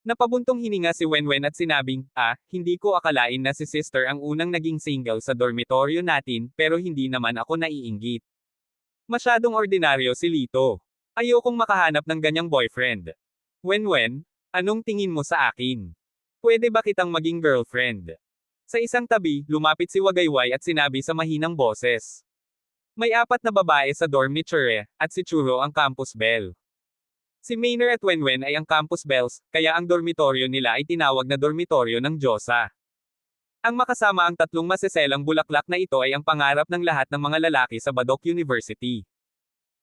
Napabuntong hininga si Wenwen at sinabing, hindi ko akalain na si sister ang unang naging single sa dormitoryo natin, pero hindi naman ako naiinggit. Masyadong ordinaryo si Lito. Ayokong makahanap ng ganyang boyfriend. Wenwen, anong tingin mo sa akin? Pwede ba kitang maging girlfriend? Sa isang tabi, lumapit si Wagayway at sinabi sa mahinang boses. May 4 na babae sa dorm ni Chure, at si Churo ang campus belle. Si Maynard at Wenwen ay ang campus bells, kaya ang dormitoryo nila ay tinawag na dormitoryo ng Diyosa. Ang makasama ang 3 maseselang bulaklak na ito ay ang pangarap ng lahat ng mga lalaki sa Badok University.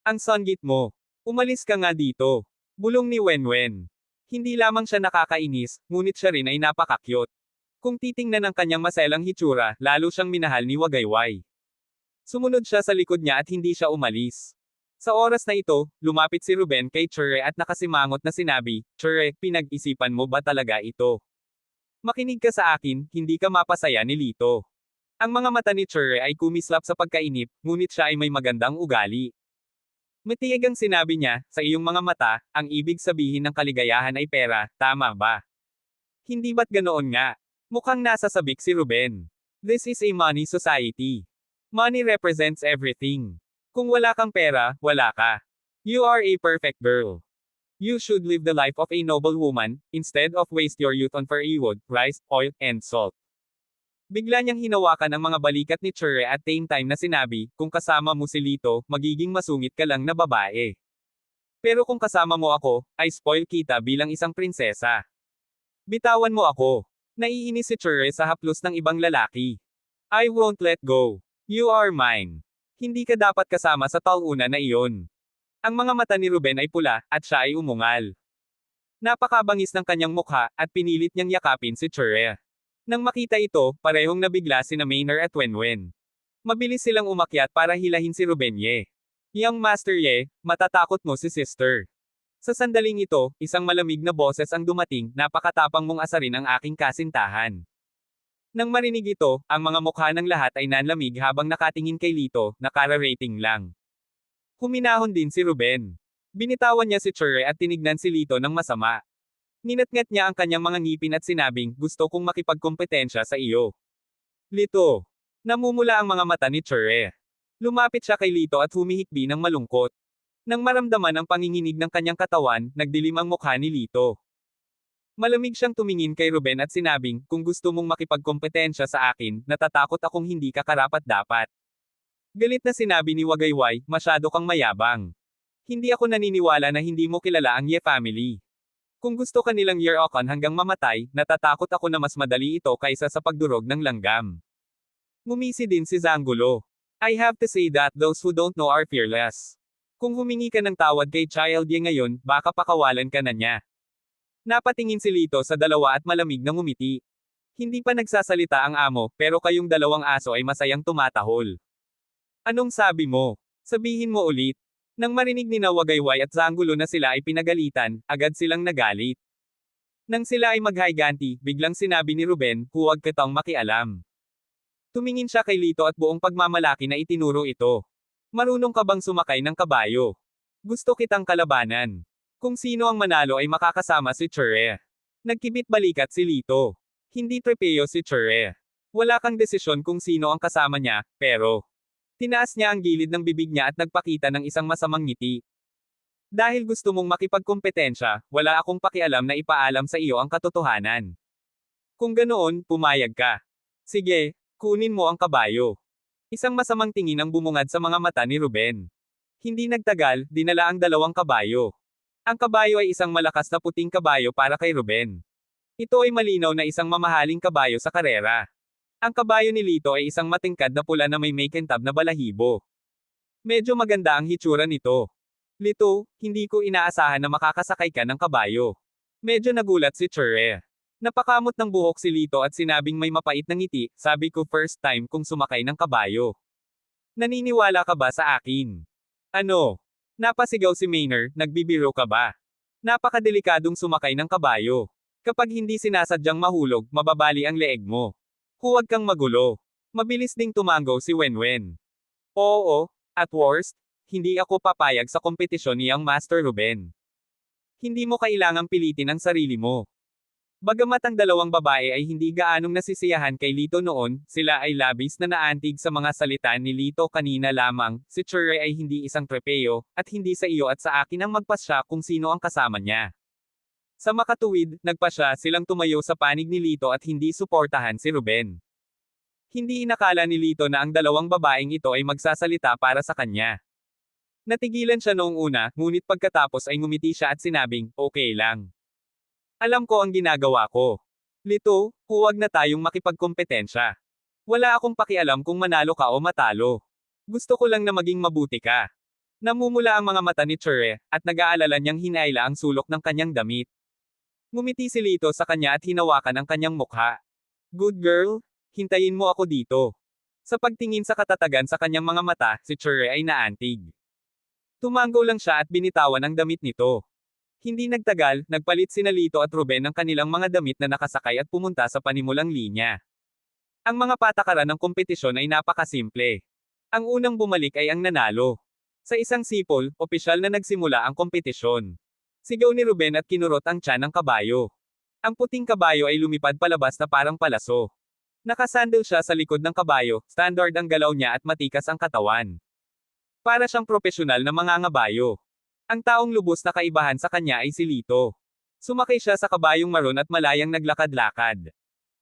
Ang songgit mo. Umalis ka nga dito. Bulong ni Wenwen. Hindi lamang siya nakakainis, ngunit siya rin ay napaka-cute. Kung titingnan ang kanyang maselang hitsura, lalo siyang minahal ni Wagayway. Sumunod siya sa likod niya at hindi siya umalis. Sa oras na ito, lumapit si Ruben kay Chure at nakasimangot na sinabi, Chure, pinag-isipan mo ba talaga ito? Makinig ka sa akin, hindi ka mapasaya ni Lito. Ang mga mata ni Chure ay kumislap sa pagkainip, ngunit siya ay may magandang ugali. Matiyag ang sinabi niya, sa iyong mga mata, ang ibig sabihin ng kaligayahan ay pera, tama ba? Hindi ba't ganoon nga? Mukhang nasasabik si Ruben. This is a money society. Money represents everything. Kung wala kang pera, wala ka. You are a perfect girl. You should live the life of a noble woman, instead of waste your youth on firewood, rice, oil, and salt. Bigla niyang hinawakan ang mga balikat ni Chure at same time na sinabi, kung kasama mo si Lito, magiging masungit ka lang na babae. Pero kung kasama mo ako, ay spoil kita bilang isang prinsesa. Bitawan mo ako. Naiinis si Chure sa haplos ng ibang lalaki. I won't let go. You are mine. Hindi ka dapat kasama sa tauna na iyon. Ang mga mata ni Ruben ay pula, at siya ay umungal. Napakabangis ng kanyang mukha, at pinilit niyang yakapin si Chure. Nang makita ito, parehong nabigla sina Maynard at Wenwen. Mabilis silang umakyat para hilahin si Ruben Ye. Young Master Ye, matatakot mo si sister. Sa sandaling ito, isang malamig na boses ang dumating, napakatapang mong asarin ang aking kasintahan. Nang marinig ito, ang mga mukha ng lahat ay nanlamig habang nakatingin kay Lito, nakara-rating lang. Huminahon din si Ruben. Binitawan niya si Chure at tinignan si Lito ng masama. Ninatngat niya ang kanyang mga ngipin at sinabing, gusto kong makipagkompetensya sa iyo. Lito. Namumula ang mga mata ni Chure. Lumapit siya kay Lito at humihikbi ng malungkot. Nang maramdaman ang panginginig ng kanyang katawan, nagdilim ang mukha ni Lito. Malamig siyang tumingin kay Ruben at sinabing, kung gusto mong makipagkompetensya sa akin, natatakot akong hindi ka karapat-dapat. Galit na sinabi ni Wagayway, masyado kang mayabang. Hindi ako naniniwala na hindi mo kilala ang Ye family. Kung gusto ka nilang year-okon hanggang mamatay, natatakot ako na mas madali ito kaysa sa pagdurog ng langgam. Ngumisi din si Zanggulo. I have to say that those who don't know are fearless. Kung humingi ka ng tawad kay Child Ye ngayon, baka pakawalan ka na niya. Napatingin si Lito sa dalawa at malamig na ngumiti. Hindi pa nagsasalita ang amo, pero kayong dalawang aso ay masayang tumatahol. Anong sabi mo? Sabihin mo ulit. Nang marinig ni Wagayway at Zanggulo na sila ay pinagalitan, agad silang nagalit. Nang sila ay maghayganti, biglang sinabi ni Ruben, huwag kitang makialam. Tumingin siya kay Lito at buong pagmamalaki na itinuro ito. Marunong ka bang sumakay ng kabayo? Gusto kitang kalabanan. Kung sino ang manalo ay makakasama si Chure. Nagkibit balikat si Lito. Hindi trepeo si Chure. Wala kang desisyon kung sino ang kasama niya, pero tinaas niya ang gilid ng bibig niya at nagpakita ng isang masamang ngiti. Dahil gusto mong makipagkompetensya, wala akong pakialam na ipaalam sa iyo ang katotohanan. Kung ganoon, pumayag ka. Sige, kunin mo ang kabayo. Isang masamang tingin ang bumungad sa mga mata ni Ruben. Hindi nagtagal, dinala ang dalawang kabayo. Ang kabayo ay isang malakas na puting kabayo para kay Ruben. Ito ay malinaw na isang mamahaling kabayo sa karera. Ang kabayo ni Lito ay isang matingkad na pula na may kintab na balahibo. Medyo maganda ang hitsura nito. Lito, hindi ko inaasahan na makakasakay ka ng kabayo. Medyo nagulat si Chure. Napakamot ng buhok si Lito at sinabing may mapait na ngiti, sabi ko first time kung sumakay ng kabayo. Naniniwala ka ba sa akin? Ano? Napasigaw si Maynard, nagbibiro ka ba? Napakadelikadong sumakay ng kabayo. Kapag hindi sinasadyang mahulog, mababali ang leeg mo. Huwag kang magulo. Mabilis ding tumango si Wenwen. Oo, at worst, hindi ako papayag sa kompetisyon niyang Master Ruben. Hindi mo kailangang pilitin ang sarili mo. Bagamat ang dalawang babae ay hindi gaanong nasisiyahan kay Lito noon, sila ay labis na naantig sa mga salita ni Lito kanina lamang, si Chure ay hindi isang trepeo, at hindi sa iyo at sa akin ang magpasya kung sino ang kasama niya. Sa makatuwid, nagpasya silang tumayo sa panig ni Lito at hindi suportahan si Ruben. Hindi inakala ni Lito na ang dalawang babaeng ito ay magsasalita para sa kanya. Natigilan siya noong una, ngunit pagkatapos ay ngumiti siya at sinabing, okay lang. Alam ko ang ginagawa ko. Lito, huwag na tayong makipagkompetensya. Wala akong pakialam kung manalo ka o matalo. Gusto ko lang na maging mabuti ka. Namumula ang mga mata ni Chure, at nag-aalala niyang hinaila ang sulok ng kanyang damit. Ngumiti si Lito sa kanya at hinawakan ang kanyang mukha. Good girl, hintayin mo ako dito. Sa pagtingin sa katatagan sa kanyang mga mata, si Chure ay naantig. Tumango lang siya at binitawan ang damit nito. Hindi nagtagal, nagpalit sina Lito at Ruben ng kanilang mga damit na nakasakay at pumunta sa panimulang linya. Ang mga patakaran ng kompetisyon ay napakasimple. Ang unang bumalik ay ang nanalo. Sa isang sipol, opisyal na nagsimula ang kompetisyon. Sigaw ni Ruben at kinurot ang tiyan ng kabayo. Ang puting kabayo ay lumipad palabas na parang palaso. Nakasandal siya sa likod ng kabayo, standard ang galaw niya at matikas ang katawan. Para siyang propesyonal na mangangabayo. Ang taong lubos na kaibahan sa kanya ay si Lito. Sumakay siya sa kabayong maron at malayang naglakad-lakad.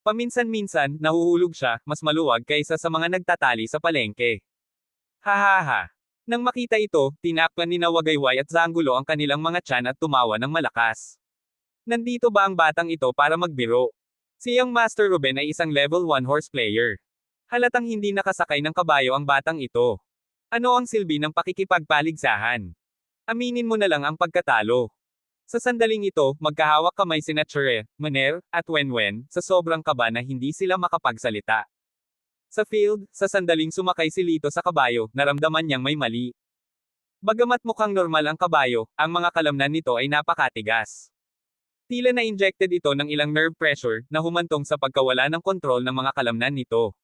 Paminsan-minsan, nahuhulog siya, mas maluwag kaysa sa mga nagtatali sa palengke. Hahaha. Nang makita ito, tinakpan ni Wagayway at Zanggulo ang kanilang mga tiyan at tumawa ng malakas. Nandito ba ang batang ito para magbiro? Siyang Master Ruben ay isang level 1 horse player. Halatang hindi nakasakay ng kabayo ang batang ito. Ano ang silbi ng pakikipagpaligsahan? Aminin mo na lang ang pagkatalo. Sa sandaling ito, magkahawak kamay sina Chure, Maner, at Wenwen, sa sobrang kaba na hindi sila makapagsalita. Sa field, sa sandaling sumakay si Lito sa kabayo, naramdaman niyang may mali. Bagamat mukhang normal ang kabayo, ang mga kalamnan nito ay napakatigas. Tila na-injected ito ng ilang nerve pressure, na humantong sa pagkawala ng kontrol ng mga kalamnan nito.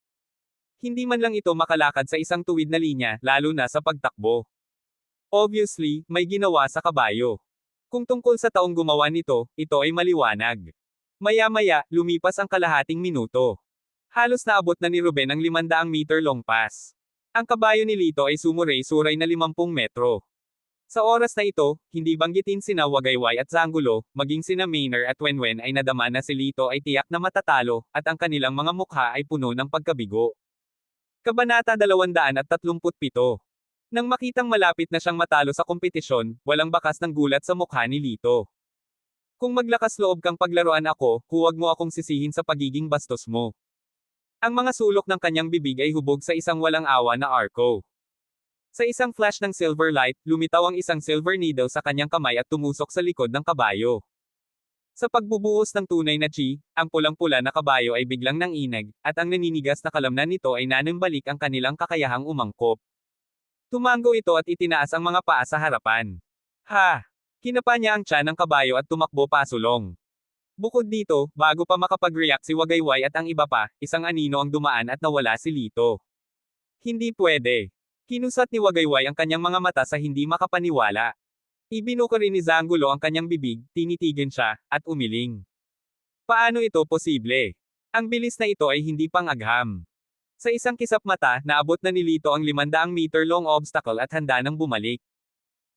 Hindi man lang ito makalakad sa isang tuwid na linya, lalo na sa pagtakbo. Obviously, may ginawa sa kabayo. Kung tungkol sa taong gumawa nito, ito ay maliwanag. Maya-maya, lumipas ang kalahating minuto. Halos naabot na ni Ruben ang 500 meter long pass. Ang kabayo ni Lito ay sumuray-suray na 50 metro. Sa oras na ito, hindi banggitin sina Wagayway at Zanggulo, maging sina Maynard at Wenwen ay nadama na si Lito ay tiyak na matatalo, at ang kanilang mga mukha ay puno ng pagkabigo. Kabanata 237. Nang makitang malapit na siyang matalo sa kompetisyon, walang bakas ng gulat sa mukha ni Lito. Kung maglakas loob kang paglaruan ako, huwag mo akong sisihin sa pagiging bastos mo. Ang mga sulok ng kanyang bibig ay hubog sa isang walang awa na arco. Sa isang flash ng silver light, lumitaw ang isang silver needle sa kanyang kamay at tumusok sa likod ng kabayo. Sa pagbubuhos ng tunay na chi, ang pulang-pula na kabayo ay biglang nanginag, at ang naninigas na kalamnan nito ay nanambalik ang kanilang kakayahang umangkop. Tumango ito at itinaas ang mga paa sa harapan. Ha! Kinapa niya ang tiyan ng kabayo at tumakbo pasulong. Bukod dito, bago pa makapag-react si Wagayway at ang iba pa, isang anino ang dumaan at nawala si Lito. Hindi pwede. Kinusat ni Wagayway ang kanyang mga mata sa hindi makapaniwala. Ibinuka rin ni Zangulo ang kanyang bibig, tinitigan siya, at umiling. Paano ito posible? Ang bilis na ito ay hindi pang-agham. Sa isang kisap mata, naabot na ni Lito ang 500 meter long obstacle at handa nang bumalik.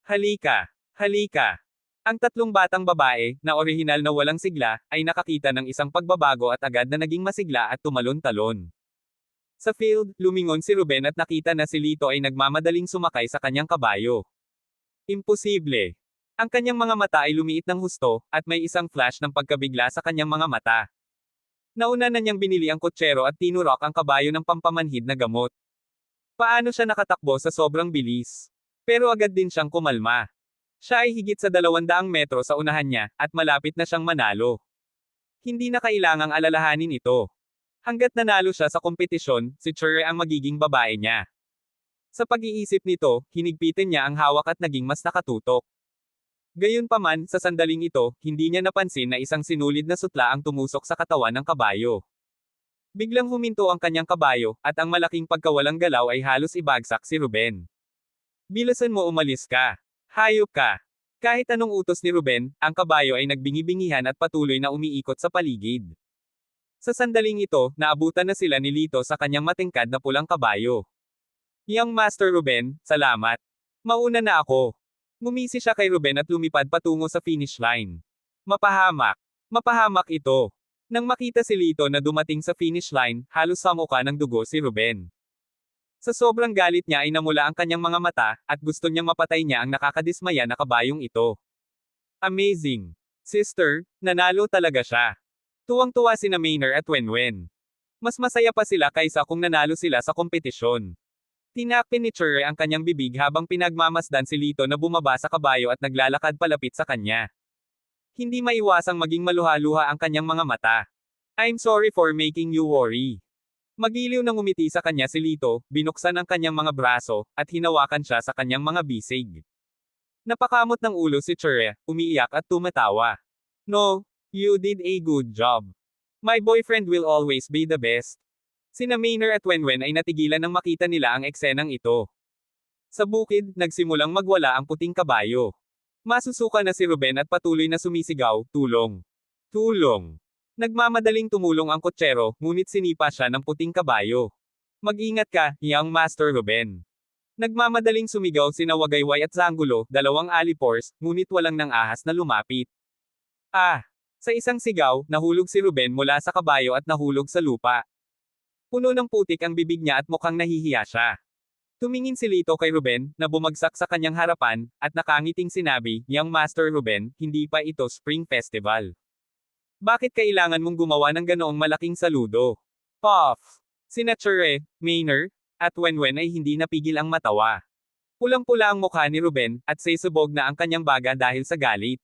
Halika! Halika! Ang tatlong batang babae, na orihinal na walang sigla, ay nakakita ng isang pagbabago at agad na naging masigla at tumalon-talon. Sa field, lumingon si Ruben at nakita na si Lito ay nagmamadaling sumakay sa kanyang kabayo. Imposible. Ang kanyang mga mata ay lumiit ng husto, at may isang flash ng pagkabigla sa kanyang mga mata. Nauna na niyang binili ang kutsero at tinurok ang kabayo ng pampamanhid na gamot. Paano siya nakatakbo sa sobrang bilis? Pero agad din siyang kumalma. Siya ay higit sa 200 metro sa unahan niya, at malapit na siyang manalo. Hindi na kailangang alalahanin ito. Hanggat nanalo siya sa kompetisyon, si Chure ang magiging babae niya. Sa pag-iisip nito, hinigpitin niya ang hawak at naging mas nakatutok. Gayunpaman, sa sandaling ito, hindi niya napansin na isang sinulid na sutla ang tumusok sa katawan ng kabayo. Biglang huminto ang kanyang kabayo, at ang malaking pagkawalang galaw ay halos ibagsak si Ruben. Bilasan mo, umalis ka. Hayop ka! Kahit anong utos ni Ruben, ang kabayo ay nagbingi-bingihan at patuloy na umiikot sa paligid. Sa sandaling ito, naabutan na sila ni Lito sa kanyang matingkad na pulang kabayo. Young Master Ruben, salamat. Mauna na ako. Ngumisi siya kay Ruben at lumipad patungo sa finish line. Mapahamak. Mapahamak ito. Nang makita si Lito na dumating sa finish line, halos samuka ng dugo si Ruben. Sa sobrang galit niya ay namula ang kanyang mga mata, at gusto niyang mapatay niya ang nakakadismaya na kabayong ito. Amazing! Sister, nanalo talaga siya. Tuwang-tuwa sina Maynard at Wenwen. Mas masaya pa sila kaysa kung nanalo sila sa kompetisyon. Tinakpin ni Chure ang kanyang bibig habang pinagmamasdan si Lito na bumaba sa kabayo at naglalakad palapit sa kanya. Hindi maiwasang maging maluha-luha ang kanyang mga mata. I'm sorry for making you worry. Magiliw nang umiti sa kanya si Lito, binuksan ang kanyang mga braso, at hinawakan siya sa kanyang mga bisig. Napakamot ng ulo si Chure, umiiyak at tumatawa. No, you did a good job. My boyfriend will always be the best. Sina Maynard at Wenwen ay natigilan nang makita nila ang eksenang ito. Sa bukid, nagsimulang magwala ang puting kabayo. Masusuka na si Ruben at patuloy na sumisigaw, tulong. Tulong. Nagmamadaling tumulong ang kutsero, ngunit sinipa siya ng puting kabayo. Mag-ingat ka, Young Master Ruben. Nagmamadaling sumigaw sina Wagayway at Zangulo, dalawang alipors, ngunit walang nang ahas na lumapit. Ah! Sa isang sigaw, nahulog si Ruben mula sa kabayo at nahulog sa lupa. Puno ng putik ang bibig niya at mukhang nahihiya siya. Tumingin si Lito kay Ruben, na bumagsak sa kanyang harapan, at nakangiting sinabi, Young Master Ruben, hindi pa ito Spring Festival. Bakit kailangan mong gumawa ng ganoong malaking saludo? Puff! Sina Chure, Maynard, at Wenwen ay hindi napigil ang matawa. Pulang-pula ang mukha ni Ruben, at sisubog na ang kanyang baga dahil sa galit.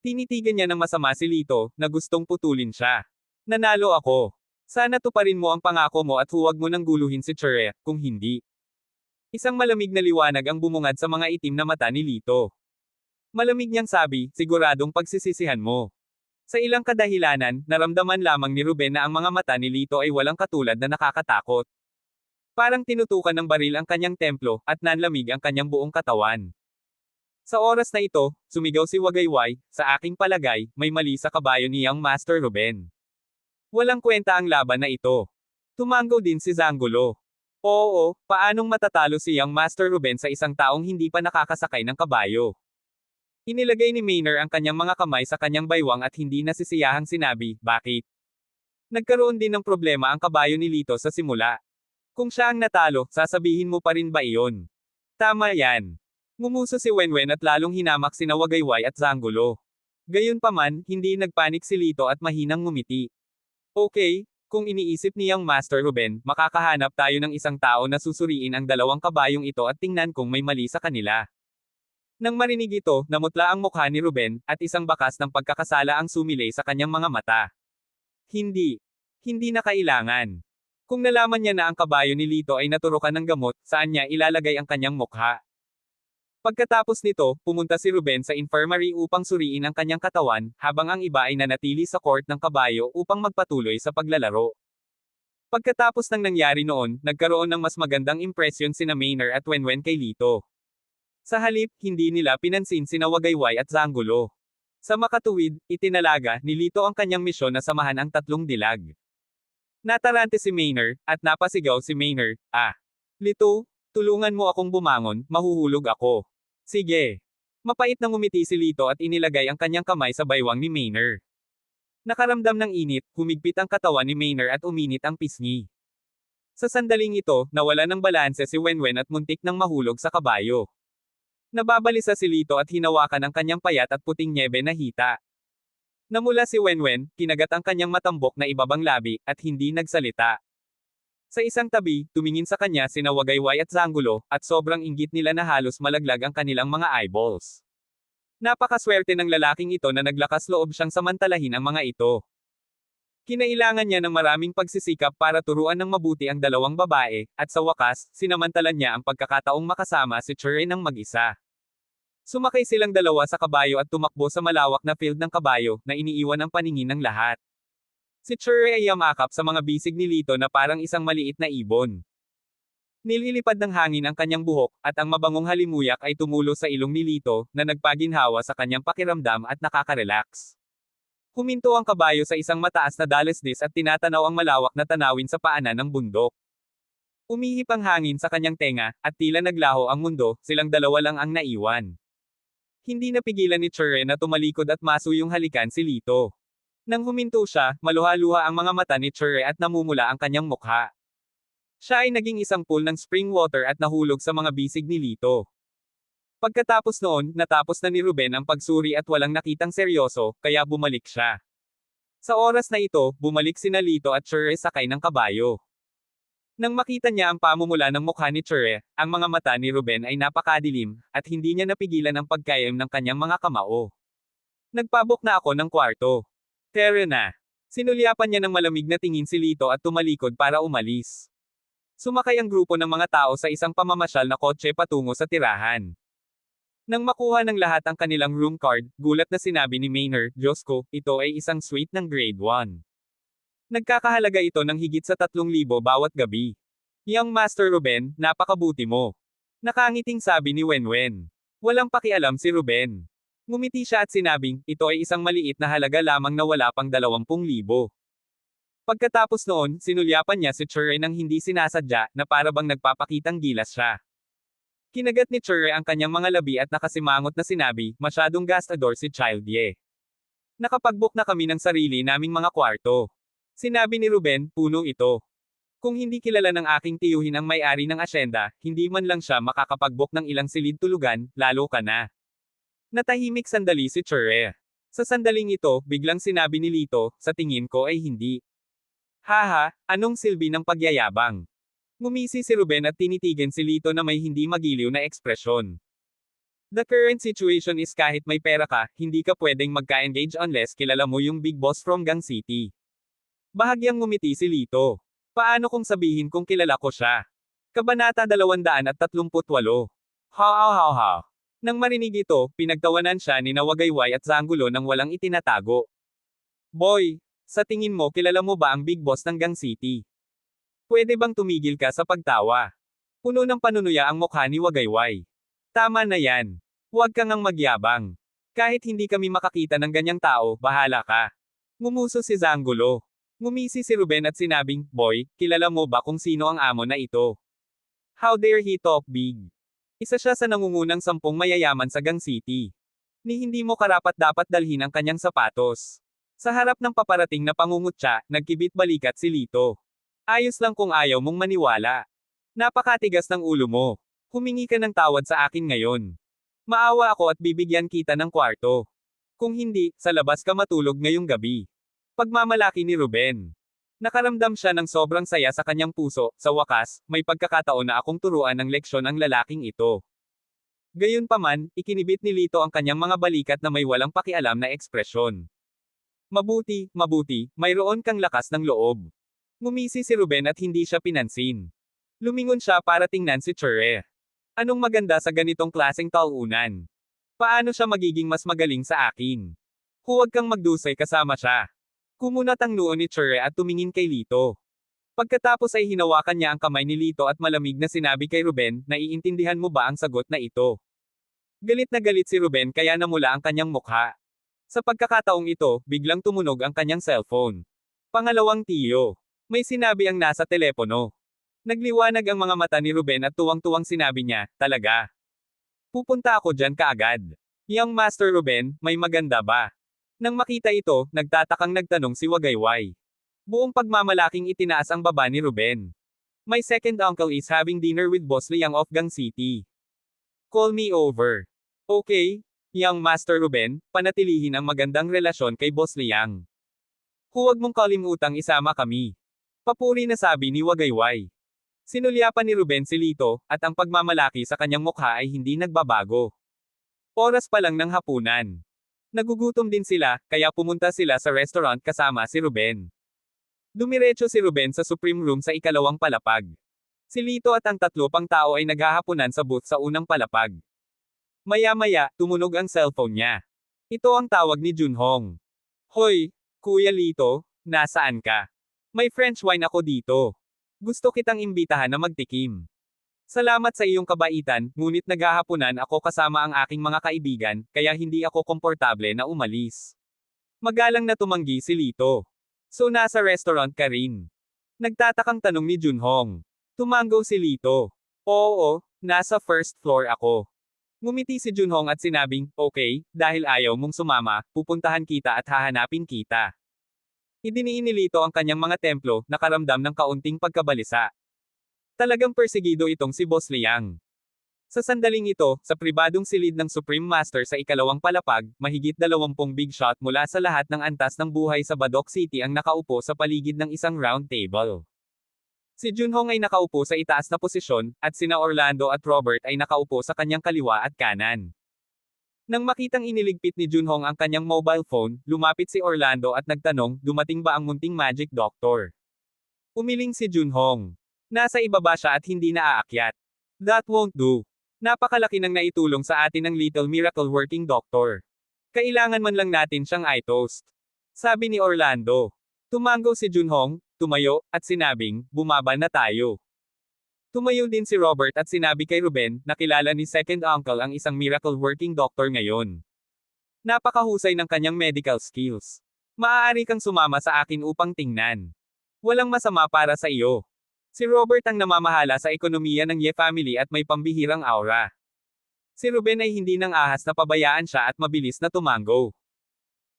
Tinitigan niya ng masama si Lito, na gustong putulin siya. Nanalo ako. Sana tuparin mo ang pangako mo at huwag mo nang guluhin si Chure, kung hindi. Isang malamig na liwanag ang bumungad sa mga itim na mata ni Lito. Malamig niyang sabi, siguradong pagsisisihan mo. Sa ilang kadahilanan, naramdaman lamang ni Ruben na ang mga mata ni Lito ay walang katulad na nakakatakot. Parang tinutukan ng baril ang kanyang templo, at nanlamig ang kanyang buong katawan. Sa oras na ito, sumigaw si Wagayway, sa aking palagay, may mali sa kabayo ni Young Master Ruben. Walang kwenta ang laban na ito. Tumanggaw din si Zangulo. Oo, paanong matatalo si Young Master Ruben sa isang taong hindi pa nakakasakay ng kabayo? Inilagay ni Maynard ang kanyang mga kamay sa kanyang baywang at hindi nasisiyahang sinabi, bakit? Nagkaroon din ng problema ang kabayo ni Lito sa simula. Kung siya ang natalo, sasabihin mo pa rin ba iyon? Tama yan. Ngumuso si Wenwen at lalong hinamak sina Wagayway at Zangulo. Gayunpaman, hindi nagpanik si Lito at mahinang ngumiti. Okay, kung iniisip ni Young Master Ruben, makakahanap tayo ng isang tao na susuriin ang dalawang kabayong ito at tingnan kung may mali sa kanila. Nang marinig ito, namutla ang mukha ni Ruben, at isang bakas ng pagkakasala ang sumilay sa kanyang mga mata. Hindi. Hindi na kailangan. Kung nalaman niya na ang kabayo ni Lito ay naturukan ng gamot, saan niya ilalagay ang kanyang mukha? Pagkatapos nito, pumunta si Ruben sa infirmary upang suriin ang kanyang katawan, habang ang iba ay nanatili sa court ng kabayo upang magpatuloy sa paglalaro. Pagkatapos ng nangyari noon, nagkaroon ng mas magandang impresyon sina Maynard at Wenwen kay Lito. Sa halip, hindi nila pinansin sina Wagayway at Zanggulo. Sa makatuwid, itinalaga ni Lito ang kanyang misyon na samahan ang tatlong dilag. Natarante si Maynard, at napasigaw si Maynard, Lito, tulungan mo akong bumangon, mahuhulog ako. Sige. Mapait na ngumiti si Lito at inilagay ang kanyang kamay sa baywang ni Maynard. Nakaramdam ng init, humigpit ang katawan ni Maynard at uminit ang pisngi. Sa sandaling ito, nawala ng balanse si Wenwen at muntik nang mahulog sa kabayo. Nababalisa si Lito at hinawakan ang kanyang payat at puting nyebe na hita. Namula si Wenwen, kinagat ang kanyang matambok na ibabang labi, at hindi nagsalita. Sa isang tabi, tumingin sa kanya sina Wagayway at Zanggulo, at sobrang inggit nila na halos malaglag ang kanilang mga eyeballs. Napakaswerte ng lalaking ito na naglakas loob siyang samantalahin ang mga ito. Kinailangan niya ng maraming pagsisikap para turuan ng mabuti ang dalawang babae, at sa wakas, sinamantalan niya ang pagkakataong makasama si Chure ng mag-isa. Sumakay silang dalawa sa kabayo at tumakbo sa malawak na field ng kabayo, na iniiwan ang paningin ng lahat. Si Chure ay yamakap sa mga bisig ni Lito na parang isang maliit na ibon. Nililipad ng hangin ang kanyang buhok, at ang mabangong halimuyak ay tumulo sa ilong ni Lito, na nagpaginhawa sa kanyang pakiramdam at nakaka-relax. Huminto ang kabayo sa isang mataas na dalesdis at tinatanaw ang malawak na tanawin sa paanan ng bundok. Umihip ang hangin sa kanyang tenga, at tila naglaho ang mundo, silang dalawa lang ang naiwan. Hindi napigilan ni Chure na tumalikod at masuyong halikan si Lito. Nang huminto siya, maluha-luha ang mga mata ni Chure at namumula ang kanyang mukha. Siya ay naging isang pool ng spring water at nahulog sa mga bisig ni Lito. Pagkatapos noon, natapos na ni Ruben ang pagsuri at walang nakitang seryoso, kaya bumalik siya. Sa oras na ito, bumalik sina Lito at Chure sakay ng kabayo. Nang makita niya ang pamumula ng mukha ni Chure, ang mga mata ni Ruben ay napakadilim, at hindi niya napigilan ang pagkayam ng kanyang mga kamao. Nagpabok na ako ng kwarto. Tara na. Sinulyapan niya ng malamig na tingin si Lito at tumalikod para umalis. Sumakay ang grupo ng mga tao sa isang pamamasyal na kotse patungo sa tirahan. Nang makuha ng lahat ang kanilang room card, gulat na sinabi ni Maynard, Diyos ko, ito ay isang suite ng grade 1. Nagkakahalaga ito ng higit sa 3,000 bawat gabi. Young Master Ruben, napakabuti mo. Nakangiting sabi ni Wenwen. Walang pakialam si Ruben. Ngumiti siya at sinabing, ito ay isang maliit na halaga lamang na wala pang 20,000. Pagkatapos noon, sinulyapan niya si Chure nang hindi sinasadya, na para bang nagpapakitang gilas siya. Kinagat ni Chure ang kanyang mga labi at nakasimangot na sinabi, masyadong gastador si Child Ye. Nakapag-book na kami ng sarili naming mga kwarto. Sinabi ni Ruben, puno ito. Kung hindi kilala ng aking tiyuhin ang may-ari ng asyenda, hindi man lang siya makakapag-book ng ilang silid tulugan, lalo ka na. Natahimik sandali si Chure. Sa sandaling ito, biglang sinabi ni Lito, sa tingin ko ay hindi. Haha, anong silbi ng pagyayabang? Ngumisi si Ruben at tinitigan si Lito na may hindi magiliw na ekspresyon. The current situation is kahit may pera ka, hindi ka pwedeng magka-engage unless kilala mo yung big boss from Gang City. Bahagyang ngumiti si Lito. Paano kung sabihin kung kilala ko siya? Kabanata 238. Ha. Nang marinig ito, pinagtawanan siya ni Wagayway at Zanggulo nang walang itinatago. Boy, sa tingin mo kilala mo ba ang big boss ng Gang City? Pwede bang tumigil ka sa pagtawa? Puno ng panunuya ang mukha ni Wagayway. Tama na yan. Huwag kang ang magyabang. Kahit hindi kami makakita ng ganyang tao, bahala ka. Ngumuso si Zanggulo. Ngumisi si Ruben at sinabing, Boy, kilala mo ba kung sino ang amo na ito? How dare he talk big? Isa siya sa nangungunang 10 mayayaman sa Gang City. Ni hindi mo karapat-dapat dalhin ang kanyang sapatos. Sa harap ng paparating na pangungutya, nagkibit-balikat si Lito. Ayos lang kung ayaw mong maniwala. Napakatigas ng ulo mo. Humingi ka ng tawad sa akin ngayon. Maawa ako at bibigyan kita ng kwarto. Kung hindi, sa labas ka matulog ngayong gabi. Pagmamalaki ni Ruben. Nakaramdam siya ng sobrang saya sa kanyang puso, sa wakas, may pagkakataon na akong turuan ng leksyon ang lalaking ito. Gayunpaman, ikinibit ni Lito ang kanyang mga balikat na may walang pakialam na ekspresyon. Mabuti, mayroon kang lakas ng loob. Ngumisi si Ruben at hindi siya pinansin. Lumingon siya para tingnan si Chure. Anong maganda sa ganitong klaseng talunan? Paano siya magiging mas magaling sa akin? Huwag kang magdusay kasama siya. Kumunat ang noo ni Chure at tumingin kay Lito. Pagkatapos ay hinawakan niya ang kamay ni Lito at malamig na sinabi kay Ruben, naiintindihan mo ba ang sagot na ito? Galit na galit si Ruben kaya namula ang kanyang mukha. Sa pagkakataong ito, biglang tumunog ang kanyang cellphone. Pangalawang tiyo. May sinabi ang nasa telepono. Nagliwanag ang mga mata ni Ruben at tuwang-tuwang sinabi niya, talaga. Pupunta ako dyan kaagad. Young Master Ruben, may maganda ba? Nang makita ito, nagtatakang nagtanong si Wagayway. Buong pagmamalaking itinaas ang baba ni Ruben. My second uncle is having dinner with Boss Liang of Gang City. Call me over. Okay, Young Master Ruben, panatilihin ang magandang relasyon kay Boss Liang. Huwag mong kalimutang isama kami. Papuri na sabi ni Wagayway. Sinulyapan ni Ruben si Lito, at ang pagmamalaki sa kanyang mukha ay hindi nagbabago. Oras pa lang ng hapunan. Nagugutom din sila, kaya pumunta sila sa restaurant kasama si Ruben. Dumiretso si Ruben sa Supreme Room sa ikalawang palapag. Si Lito at ang tatlo pang tao ay naghahapunan sa booth sa unang palapag. Maya-maya, tumunog ang cellphone niya. Ito ang tawag ni Junhong. Hoy, Kuya Lito, nasaan ka? May French wine ako dito. Gusto kitang imbitahan na magtikim. Salamat sa iyong kabaitan, ngunit naghahapunan ako kasama ang aking mga kaibigan, kaya hindi ako komportable na umalis. Magalang na tumanggi si Lito. So nasa restaurant ka rin? Nagtatakang tanong ni Junhong. Tumango si Lito. Oo, nasa first floor ako. Ngumiti si Junhong at sinabing, okay, dahil ayaw mong sumama, pupuntahan kita at hahanapin kita. Idiniin ni Lito ang kanyang mga templo, nakaramdam ng kaunting pagkabalisa. Talagang persegido itong si Boss Liang. Sa sandaling ito, sa pribadong silid ng Supreme Master sa ikalawang palapag, mahigit 20 big shot mula sa lahat ng antas ng buhay sa Badok City ang nakaupo sa paligid ng isang round table. Si Junhong ay nakaupo sa itaas na posisyon, at sina Orlando at Robert ay nakaupo sa kanyang kaliwa at kanan. Nang makitang iniligpit ni Junhong ang kanyang mobile phone, lumapit si Orlando at nagtanong, dumating ba ang munting magic doctor? Umiling si Junhong. Nasa ibaba siya at hindi na aakyat. That won't do. Napakalaki ng naitulong sa atin ng Little Miracle Working Doctor. Kailangan man lang natin siyang i-toast. Sabi ni Orlando. Tumango si Junhong, tumayo, at sinabing, bumaba na tayo. Tumayo din si Robert at sinabi kay Ruben, na kilala ni Second Uncle ang isang miracle working doctor ngayon. Napakahusay ng kanyang medical skills. Maaari kang sumama sa akin upang tingnan. Walang masama para sa iyo. Si Robert ang namamahala sa ekonomiya ng Ye family at may pambihirang aura. Si Ruben ay hindi nang ahas na pabayaan siya at mabilis na tumango.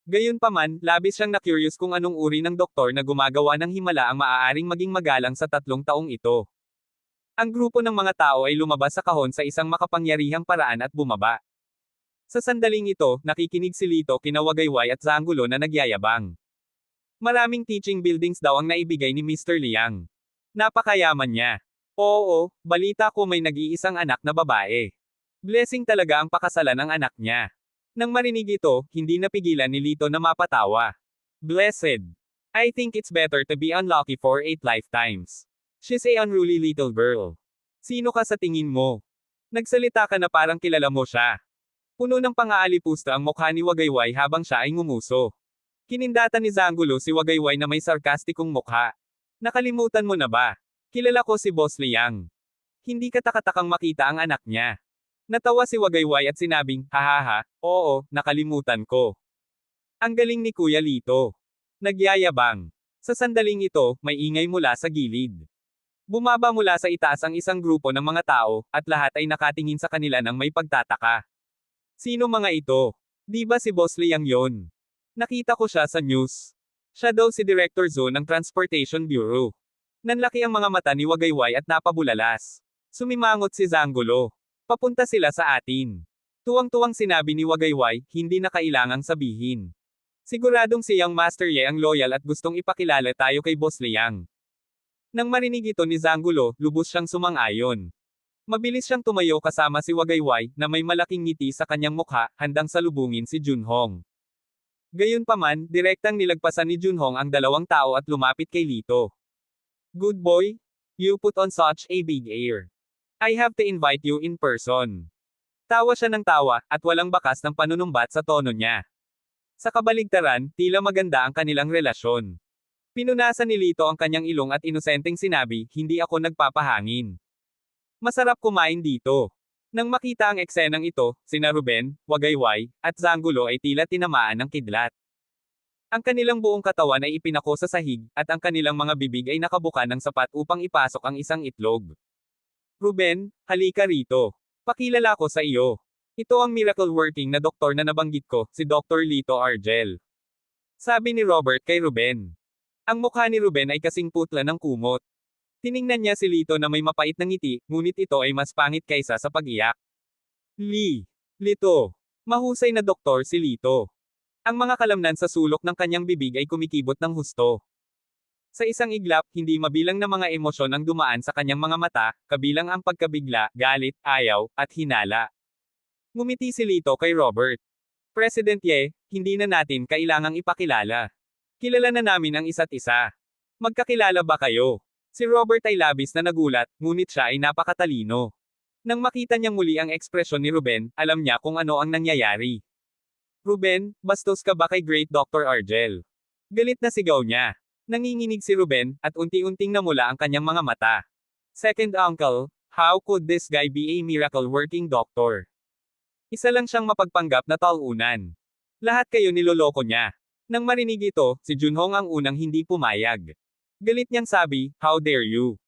Gayunpaman, labis siyang na-curious kung anong uri ng doktor na gumagawa ng himala ang maaaring maging magalang sa 3 taong ito. Ang grupo ng mga tao ay lumabas sa kahon sa isang makapangyarihang paraan at bumaba. Sa sandaling ito, nakikinig si Lito kina Wagayway at Zangulo na nagyayabang. Maraming teaching buildings daw ang naibigay ni Mr. Liang. Napakayaman niya. Oo, balita ko may nag-iisang anak na babae. Blessing talaga ang pakasalan ng anak niya. Nang marinig ito, hindi napigilan ni Lito na mapatawa. Blessed. I think it's better to be unlucky for 8 lifetimes. She's a unruly little girl. Sino ka sa tingin mo? Nagsalita ka na parang kilala mo siya. Puno ng pang-aalipusta ang mukha ni Wagayway habang siya ay ngumuso. Kinindatan ni Zangulo si Wagayway na may sarkastikong mukha. Nakalimutan mo na ba? Kilala ko si Boss Liang. Hindi ka takatakang makita ang anak niya. Natawa si Wagayway at sinabing, hahaha, oo, nakalimutan ko. Ang galing ni Kuya Lito. Nagyayabang. Sa sandaling ito, may ingay mula sa gilid. Bumaba mula sa itaas ang isang grupo ng mga tao, at lahat ay nakatingin sa kanila ng may pagtataka. Sino mga ito? Di ba si Boss Liang yon? Nakita ko siya sa news. Siya daw si Director Zo ng Transportation Bureau. Nanlaki ang mga mata ni Wagayway at napabulalas. Sumimangot si Zangulo. Papunta sila sa atin. Tuwang-tuwang sinabi ni Wagayway, hindi na kailangang sabihin. Siguradong si Young Master Ye ang loyal at gustong ipakilala tayo kay Boss Liang. Nang marinig ito ni Zangulo, lubos siyang sumang-ayon. Mabilis siyang tumayo kasama si Wagayway, na may malaking ngiti sa kanyang mukha, handang salubungin si Junhong. Gayunpaman, direktang nilagpasan ni Junhong ang 2 tao at lumapit kay Lito. Good boy? You put on such a big air. I have to invite you in person. Tawa siya ng tawa, at walang bakas ng panunumbat sa tono niya. Sa kabaligtaran, tila maganda ang kanilang relasyon. Pinunasan ni Lito ang kanyang ilong at inosenteng sinabi, hindi ako nagpapahangin. Masarap kumain dito. Nang makita ang eksenang ito, sina Ruben, Wagayway, at Zanggulo ay tila tinamaan ng kidlat. Ang kanilang buong katawan ay ipinako sa sahig, at ang kanilang mga bibig ay nakabuka ng sapat upang ipasok ang isang itlog. Ruben, halika rito. Pakilala ko sa iyo. Ito ang miracle working na doktor na nabanggit ko, si Dr. Lito Argel. Sabi ni Robert kay Ruben. Ang mukha ni Ruben ay kasing putla ng kumot. Tiningnan niya si Lito na may mapait na ngiti, ngunit ito ay mas pangit kaysa sa pag-iyak. Lito. Mahusay na doktor si Lito. Ang mga kalamnan sa sulok ng kanyang bibig ay kumikibot ng husto. Sa isang iglap, hindi mabilang na mga emosyon ang dumaan sa kanyang mga mata, kabilang ang pagkabigla, galit, ayaw, at hinala. Ngumiti si Lito kay Robert. President Ye, hindi na natin kailangang ipakilala. Kilala na namin ang isa't isa. Magkakilala ba kayo? Si Robert ay labis na nagulat, ngunit siya ay napakatalino. Nang makita niyang muli ang ekspresyon ni Ruben, alam niya kung ano ang nangyayari. Ruben, bastos ka ba kay Great Dr. Argel? Galit na sigaw niya. Nanginginig si Ruben, at unti-unting namula ang kanyang mga mata. Second uncle, how could this guy be a miracle working doctor? Isa lang siyang mapagpanggap na talunan. Lahat kayo niloloko niya. Nang marinig ito, si Junhong ang unang hindi pumayag. Galit niyang sabi, how dare you?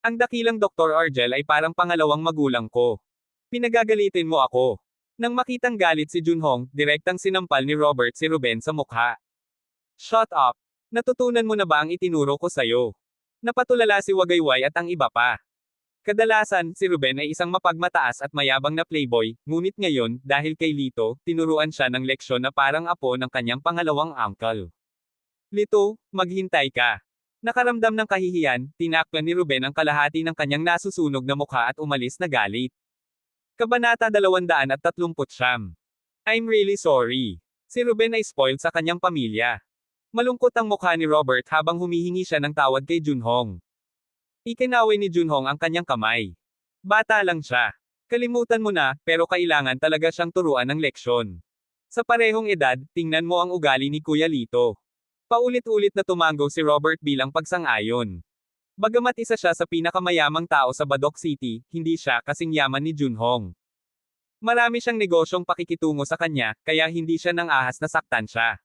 Ang dakilang Dr. Argel ay parang pangalawang magulang ko. Pinagagalitin mo ako. Nang makitang galit si Junhong, direktang sinampal ni Robert si Ruben sa mukha. Shut up! Natutunan mo na ba ang itinuro ko sa'yo? Napatulala si Wagayway at ang iba pa. Kadalasan, si Ruben ay isang mapagmataas at mayabang na playboy, ngunit ngayon, dahil kay Lito, tinuruan siya ng leksyon na parang apo ng kanyang pangalawang uncle. Lito, maghintay ka. Nakaramdam ng kahihiyan, tinakpan ni Ruben ang kalahati ng kanyang nasusunog na mukha at umalis na galit. Kabanata 239. I'm really sorry. Si Ruben ay spoiled sa kanyang pamilya. Malungkot ang mukha ni Robert habang humihingi siya ng tawad kay Junhong. Ikinaway ni Junhong ang kanyang kamay. Bata lang siya. Kalimutan mo na, pero kailangan talaga siyang turuan ng leksyon. Sa parehong edad, tingnan mo ang ugali ni Kuya Lito. Paulit-ulit na tumango si Robert bilang pagsang-ayon. Bagamat isa siya sa pinakamayamang tao sa Badok City, hindi siya kasing yaman ni Junhong. Marami siyang negosyong pakikitungo sa kanya, kaya hindi siya nang ahas na saktan siya.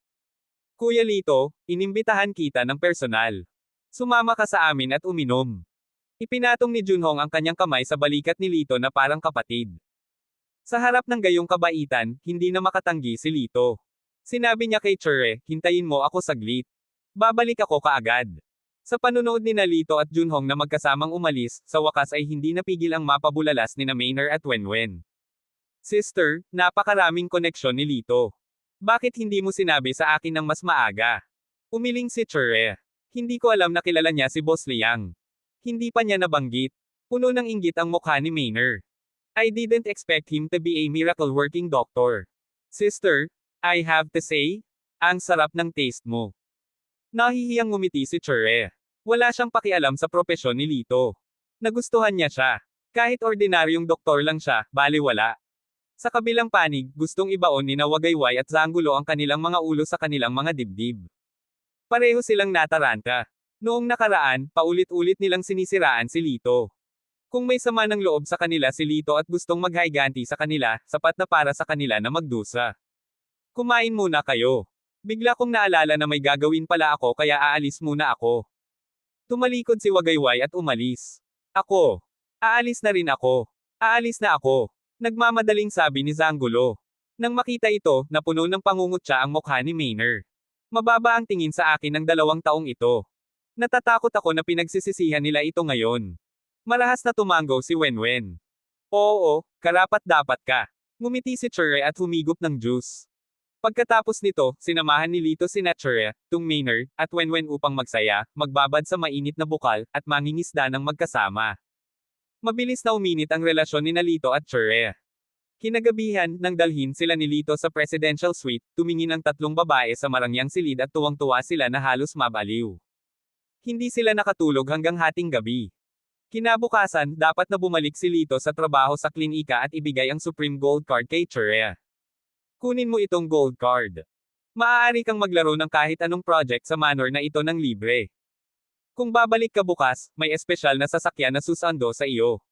Kuya Lito, inimbitahan kita ng personal. Sumama ka sa amin at uminom. Ipinatong ni Junhong ang kanyang kamay sa balikat ni Lito na parang kapatid. Sa harap ng gayong kabaitan, hindi na makatanggi si Lito. Sinabi niya kay Chure, hintayin mo ako saglit. Babalik ako kaagad. Sa panunood ni Lito at Junhong na magkasamang umalis, sa wakas ay hindi napigil ang mapabulalas ni Maynard at Wenwen. Sister, napakaraming koneksyon ni Lito. Bakit hindi mo sinabi sa akin ng mas maaga? Umiling si Chure. Hindi ko alam na kilala niya si Boss Liang. Hindi pa niya nabanggit. Puno ng inggit ang mukha ni Maynard. I didn't expect him to be a miracle working doctor. Sister, I have to say, ang sarap ng taste mo. Nahihiyang ngumiti si Chure. Wala siyang pakialam sa propesyon ni Lito. Nagustuhan niya siya. Kahit ordinaryong doktor lang siya, baliwala. Sa kabilang panig, gustong ibaon ni Wagayway at Zanggulo ang kanilang mga ulo sa kanilang mga dibdib. Pareho silang nataranta. Noong nakaraan, paulit-ulit nilang sinisiraan si Lito. Kung may sama ng loob sa kanila si Lito at gustong maghayganti sa kanila, sapat na para sa kanila na magdusa. Kumain muna kayo. Bigla kong naalala na may gagawin pala ako kaya aalis muna ako. Tumalikod si Wagayway at umalis. Ako. Aalis na rin ako. Aalis na ako. Nagmamadaling sabi ni Zanggulo. Nang makita ito, napuno ng pangungutya ang mukha ni Maynard. Mababa ang tingin sa akin ng 2 taong ito. Natatakot ako na pinagsisisihan nila ito ngayon. Marahas na tumango si Wenwen. Oo, karapat-dapat ka. Ngumiti si Chure at humigop ng juice. Pagkatapos nito, sinamahan ni Lito sina Chure, Tung Maynard, at Wenwen upang magsaya, magbabad sa mainit na bukal, at mangingisda ng magkasama. Mabilis na uminit ang relasyon ni Lito at Chure. Kinagabihan, nang dalhin sila ni Lito sa presidential suite, tumingin ang 3 babae sa marangyang silid at tuwang-tuwa sila na halos mabaliw. Hindi sila nakatulog hanggang hating gabi. Kinabukasan, dapat na bumalik si Lito sa trabaho sa klinika at ibigay ang Supreme Gold Card kay Chure. Kunin mo itong gold card. Maaari kang maglaro ng kahit anong project sa manor na ito ng libre. Kung babalik ka bukas, may espesyal na sasakyan na susando sa iyo.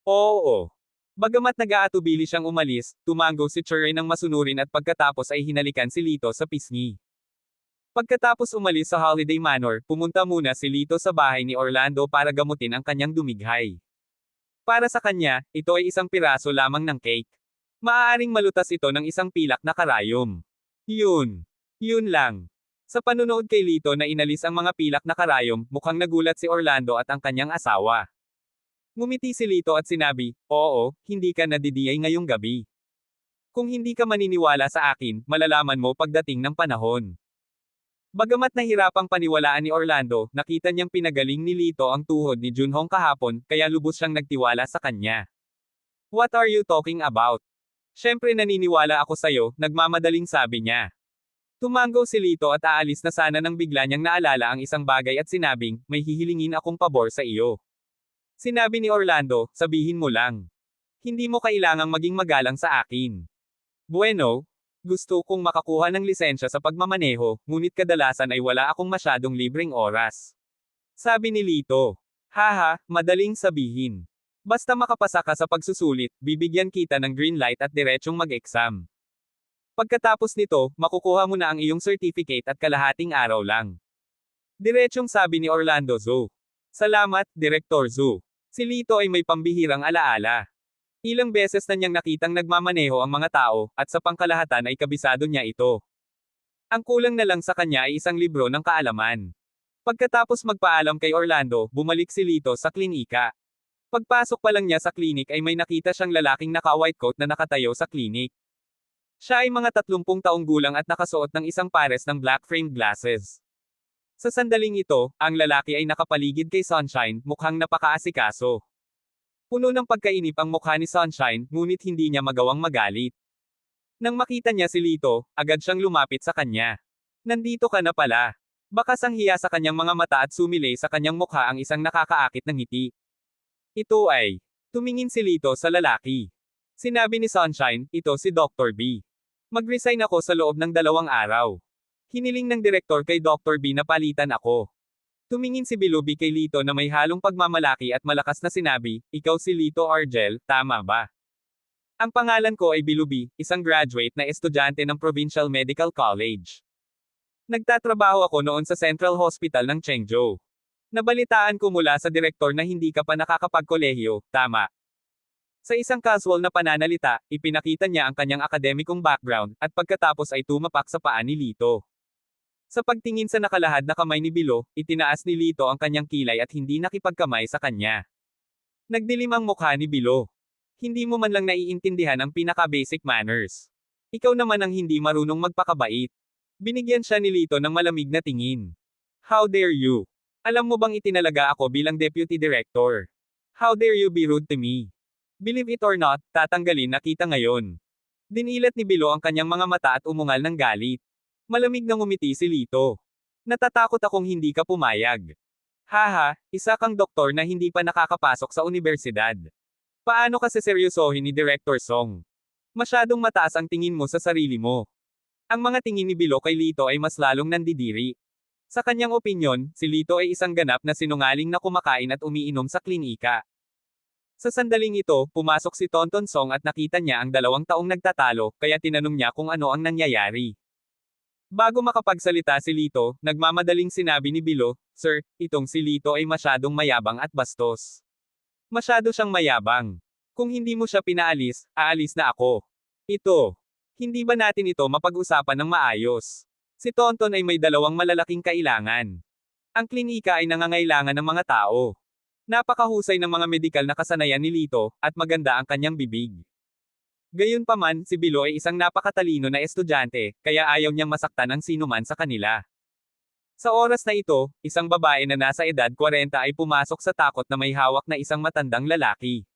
Oo. Bagamat nag-aatubili siyang umalis, tumango si Churay ng masunurin at pagkatapos ay hinalikan si Lito sa pisngi. Pagkatapos umalis sa Holiday Manor, pumunta muna si Lito sa bahay ni Orlando para gamutin ang kanyang dumighay. Para sa kanya, ito ay isang piraso lamang ng cake. Maaaring malutas ito ng isang pilak na karayom. Yun lang. Sa panunood kay Lito na inalis ang mga pilak na karayom, mukhang nagulat si Orlando at ang kanyang asawa. Ngumiti si Lito at sinabi, "Oo, hindi ka nadidiyay ngayong gabi. Kung hindi ka maniniwala sa akin, malalaman mo pagdating ng panahon." Bagamat nahirapang paniwalaan ni Orlando, nakita niyang pinagaling ni Lito ang tuhod ni Junhong kahapon, kaya lubos siyang nagtiwala sa kanya. "What are you talking about? Syempre naniniwala ako sa'yo," nagmamadaling sabi niya. Tumango si Lito at aalis na sana nang bigla niyang naalala ang isang bagay at sinabing, "May hihilingin akong pabor sa iyo." Sinabi ni Orlando, "Sabihin mo lang. Hindi mo kailangang maging magalang sa akin." Bueno, gusto kong makakuha ng lisensya sa pagmamaneho, ngunit kadalasan ay wala akong masyadong libreng oras. Sabi ni Lito. "Haha, madaling sabihin. Basta makapasa ka sa pagsusulit, bibigyan kita ng green light at diretsyong mag-exam. Pagkatapos nito, makukuha mo na ang iyong certificate at kalahating araw lang." Diretsyong sabi ni Orlando Zo. "Salamat, Direktor Zo." Si Lito ay may pambihirang alaala. Ilang beses na niyang nakitang nagmamaneho ang mga tao, at sa pangkalahatan ay kabisado niya ito. Ang kulang na lang sa kanya ay isang libro ng kaalaman. Pagkatapos magpaalam kay Orlando, bumalik si Lito sa klinika. Pagpasok pa lang niya sa klinik ay may nakita siyang lalaking naka-white coat na nakatayo sa klinik. Siya ay mga 30 taong gulang at nakasuot ng isang pares ng black framed glasses. Sa sandaling ito, ang lalaki ay nakapaligid kay Sunshine, mukhang napakaasikaso. Puno ng pagkainip ang mukha ni Sunshine, ngunit hindi niya magawang magalit. Nang makita niya si Lito, agad siyang lumapit sa kanya. "Nandito ka na pala." Bakas ang hiya sa kanyang mga mata at sumilay sa kanyang mukha ang isang nakakaakit na ngiti. Ito ay. Tumingin si Lito sa lalaki. Sinabi ni Sunshine, "Ito si Dr. B. Mag-resign ako sa loob ng 2 araw. Hiniling ng direktor kay Dr. B na palitan ako." Tumingin si Bilubi kay Lito na may halong pagmamalaki at malakas na sinabi, "Ikaw si Lito Argel, tama ba?" "Ang pangalan ko ay Bilubi, isang graduate na estudyante ng Provincial Medical College. Nagtatrabaho ako noon sa Central Hospital ng Chengzhou. Nabalitaan ko mula sa direktor na hindi ka pa nakakapagkolehiyo, tama?" Sa isang casual na pananalita, ipinakita niya ang kanyang akademikong background, at pagkatapos ay tumapak sa paa ni Lito. Sa pagtingin sa nakalahad na kamay ni Bilo, itinaas ni Lito ang kanyang kilay at hindi nakipagkamay sa kanya. Nagdilim ang mukha ni Bilo. "Hindi mo man lang naiintindihan ang pinaka-basic manners. Ikaw naman ang hindi marunong magpakabait." Binigyan siya ni Lito ng malamig na tingin. "How dare you? Alam mo bang itinalaga ako bilang deputy director? How dare you be rude to me? Believe it or not, tatanggalin na kita ngayon." Dinilat ni Bilo ang kanyang mga mata at umungal ng galit. Malamig na ngumiti si Lito. "Natatakot akong hindi ka pumayag. Haha, isa kang doktor na hindi pa nakakapasok sa universidad. Paano ka seseryosohin ni Director Song? Masyadong mataas ang tingin mo sa sarili mo." Ang mga tingin ni Bilo kay Lito ay mas lalong nandidiri. Sa kanyang opinyon, si Lito ay isang ganap na sinungaling na kumakain at umiinom sa klinika. Sa sandaling ito, pumasok si Tonton Song at nakita niya ang 2 taong nagtatalo, kaya tinanong niya kung ano ang nangyayari. Bago makapagsalita si Lito, nagmamadaling sinabi ni Bilo, "Sir, itong si Lito ay masyadong mayabang at bastos. Masyado siyang mayabang. Kung hindi mo siya pinaalis, aalis na ako. Ito. Hindi ba natin ito mapag-usapan ng maayos?" Si Tonton ay may 2 malalaking kailangan. Ang klinika ay nangangailangan ng mga tao. Napakahusay ng mga medikal na kasanayan ni Lito, at maganda ang kanyang bibig. Gayunpaman, si Bilo ay isang napakatalino na estudyante, kaya ayaw niyang masaktan ang sinuman sa kanila. Sa oras na ito, isang babae na nasa edad 40 ay pumasok sa takot na may hawak na isang matandang lalaki.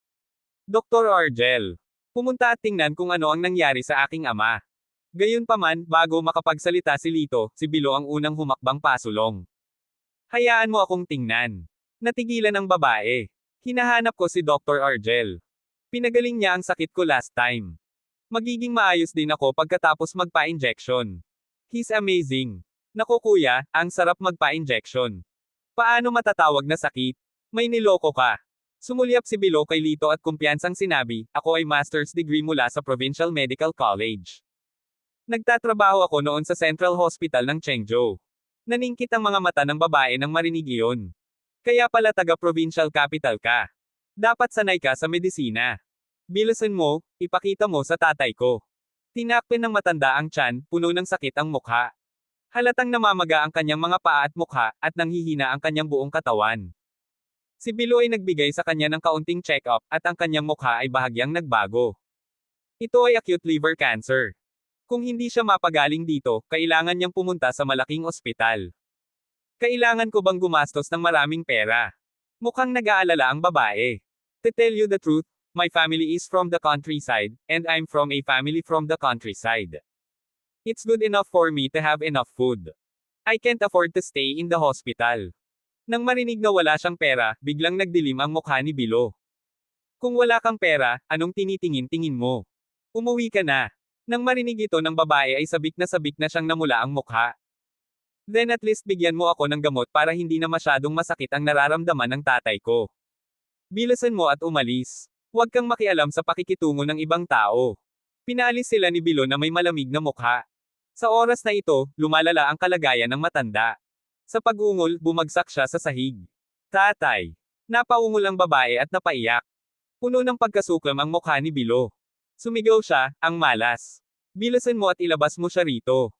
"Dr. Argel. Pumunta at tingnan kung ano ang nangyari sa aking ama." Gayunpaman, bago makapagsalita si Lito, si Bilo ang unang humakbang pasulong. "Hayaan mo akong tingnan." Natigilan ang babae. "Hinahanap ko si Dr. Argel. Pinagaling niya ang sakit ko last time. Magiging maayos din ako pagkatapos magpa-injection." He's amazing. Naku kuya, ang sarap magpa-injection. Paano matatawag na sakit? May niloko ka. Sumulyap si Bilo kay Lito at kumpiyansang sinabi, ako ay master's degree mula sa Provincial Medical College. Nagtatrabaho ako noon sa Central Hospital ng Chengzhou. Naningkit ang mga mata ng babae nang marinig iyon. Kaya pala taga-provincial capital ka. Dapat sanay ka sa medisina. Bilisan mo, ipakita mo sa tatay ko. Tinakpin ng matanda ang tiyan, puno ng sakit ang mukha. Halatang namamaga ang kanyang mga paa at mukha, at nanghihina ang kanyang buong katawan. Si Bilo ay nagbigay sa kanya ng kaunting check-up, at ang kanyang mukha ay bahagyang nagbago. Ito ay acute liver cancer. Kung hindi siya mapagaling dito, kailangan niyang pumunta sa malaking ospital. Kailangan ko bang gumastos ng maraming pera? Mukhang nag-aalala ang babae. To tell you the truth, my family is from the countryside, and I'm from a family from the countryside. It's good enough for me to have enough food. I can't afford to stay in the hospital. Nang marinig na wala siyang pera, biglang nagdilim ang mukha ni Bilo. Kung wala kang pera, anong tinitingin-tingin mo? Umuwi ka na. Nang marinig ito ng babae ay sabik na siyang namula ang mukha. Then at least bigyan mo ako ng gamot para hindi na masyadong masakit ang nararamdaman ng tatay ko. Bilisan mo at umalis. Huwag kang makialam sa pakikitungo ng ibang tao. Pinaalis sila ni Bilo na may malamig na mukha. Sa oras na ito, lumalala ang kalagayan ng matanda. Sa pag-ungol, bumagsak siya sa sahig. Tatay. Napaungol ang babae at napaiyak. Puno ng pagkasuklam ang mukha ni Bilo. Sumigaw siya, ang malas. Bilisan mo at ilabas mo siya rito.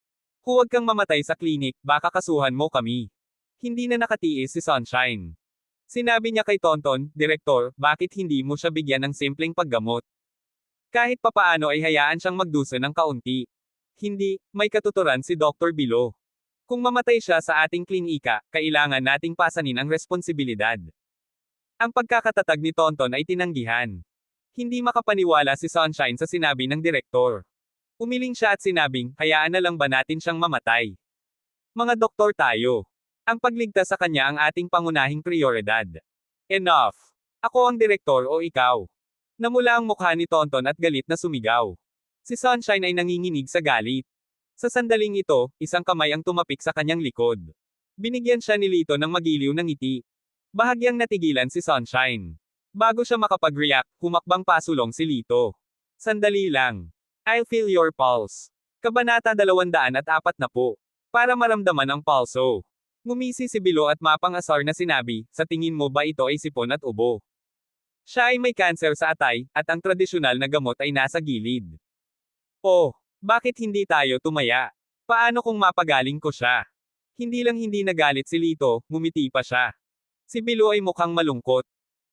Huwag kang mamatay sa klinik, baka kasuhan mo kami. Hindi na nakatiis si Sunshine. Sinabi niya kay Tonton, Direktor, bakit hindi mo siya bigyan ng simpleng paggamot? Kahit papaano ay hayaan siyang magdusa ng kaunti. Hindi, may katuturan si Dr. Bilo. Kung mamatay siya sa ating klinika, kailangan nating pasanin ang responsibilidad. Ang pagkakatatag ni Tonton ay tinanggihan. Hindi makapaniwala si Sunshine sa sinabi ng direktor. Umiling siya at sinabing, hayaan na lang ba natin siyang mamatay? Mga doktor tayo. Ang pagligtas sa kanya ang ating pangunahing prioridad. Enough. Ako ang direktor o ikaw? Namula ang mukha ni Tonton at galit na sumigaw. Si Sunshine ay nanginginig sa galit. Sa sandaling ito, isang kamay ang tumapik sa kanyang likod. Binigyan siya ni Lito ng magiliw ng ngiti. Bahagyang natigilan si Sunshine. Bago siya makapag-react, humakbang pasulong si Lito. Sandali lang. I'll feel your pulse. Kabanata 240. Para maramdaman ang pulso. Ngumisi si Bilo at mapang-asar na sinabi, sa tingin mo ba ito ay sipon at ubo? Siya ay may cancer sa atay, at ang tradisyonal na gamot ay nasa gilid. Oh, bakit hindi tayo tumaya? Paano kung mapagaling ko siya? Hindi lang hindi nagalit si Lito, ngumiti pa siya. Si Bilo ay mukhang malungkot.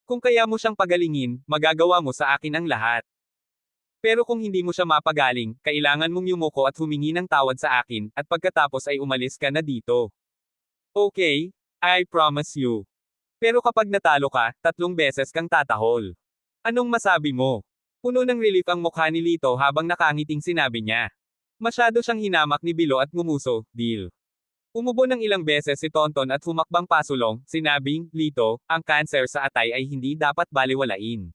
Kung kaya mo siyang pagalingin, magagawa mo sa akin ang lahat. Pero kung hindi mo siya mapagaling, kailangan mong yumuko at humingi ng tawad sa akin, at pagkatapos ay umalis ka na dito. Okay, I promise you. Pero kapag natalo ka, 3 beses kang tatahol. Anong masabi mo? Puno ng relief ang mukha ni Lito habang nakangiting sinabi niya. Masyado siyang hinamak ni Bilo at ngumuso, deal. Umubo ng ilang beses si Tonton at humakbang pasulong, sinabing, Lito, ang cancer sa atay ay hindi dapat baliwalain.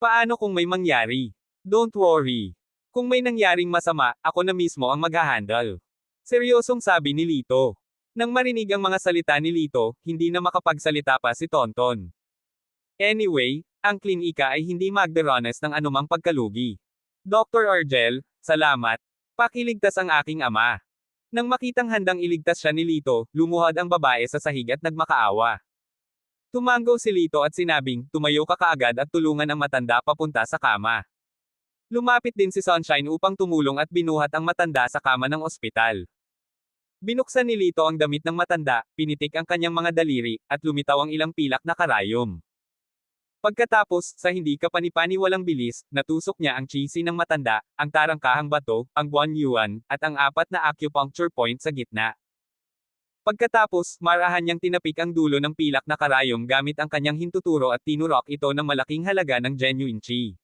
Paano kung may mangyari? Don't worry. Kung may nangyaring masama, ako na mismo ang mag-handle. Seryosong sabi ni Lito. Nang marinig ang mga salita ni Lito, hindi na makapagsalita pa si Tonton. Anyway, ang klinika ay hindi magdaranas ng anumang pagkalugi. Dr. Argel, salamat. Pakiligtas ang aking ama. Nang makitang handang iligtas siya ni Lito, lumuhad ang babae sa sahig at nagmakaawa. Tumango si Lito at sinabing, tumayo ka kaagad at tulungan ang matanda papunta sa kama. Lumapit din si Sunshine upang tumulong at binuhat ang matanda sa kama ng ospital. Binuksan ni Lito ang damit ng matanda, pinitik ang kanyang mga daliri, at lumitaw ang ilang pilak na karayom. Pagkatapos, sa hindi kapanipaniwalang bilis, natusok niya ang cheesy ng matanda, ang tarangkahang bato, ang guanyuan, at ang 4 na acupuncture point sa gitna. Pagkatapos, marahan niyang tinapik ang dulo ng pilak na karayom gamit ang kanyang hintuturo at tinurok ito ng malaking halaga ng genuine chi.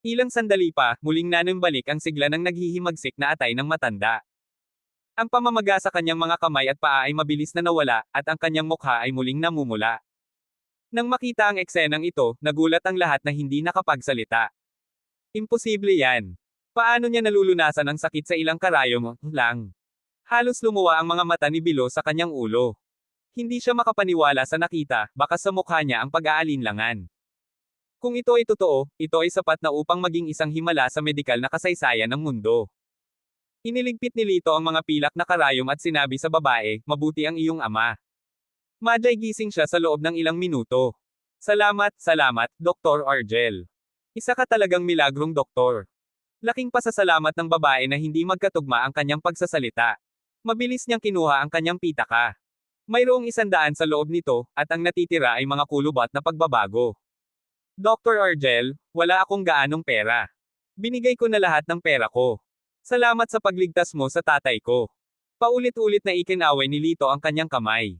Ilang sandali pa, muling nanumbalik ang sigla ng naghihimagsik na atay ng matanda. Ang pamamaga sa kanyang mga kamay at paa ay mabilis na nawala, at ang kanyang mukha ay muling namumula. Nang makita ang eksenang ito, nagulat ang lahat na hindi nakapagsalita. Imposible yan. Paano niya nalulunasan ang sakit sa ilang karayom lang? Halos lumuwa ang mga mata ni Bilo sa kanyang ulo. Hindi siya makapaniwala sa nakita, baka sa mukha niya ang pag-aalinlangan. Kung ito ay totoo, ito ay sapat na upang maging isang himala sa medikal na kasaysayan ng mundo. Iniligpit ni Lito ang mga pilak na karayom at sinabi sa babae, mabuti ang iyong ama. Maday gising siya sa loob ng ilang minuto. Salamat, salamat, Dr. Argel. Isa ka talagang milagrong doktor. Laking pasasalamat ng babae na hindi magkatugma ang kanyang pagsasalita. Mabilis niyang kinuha ang kanyang pitaka. Mayroong 100 sa loob nito, at ang natitira ay mga kulubot na pagbabago. Dr. Argel, wala akong gaanong pera. Binigay ko na lahat ng pera ko. Salamat sa pagligtas mo sa tatay ko. Paulit-ulit na ikinaway ni Lito ang kanyang kamay.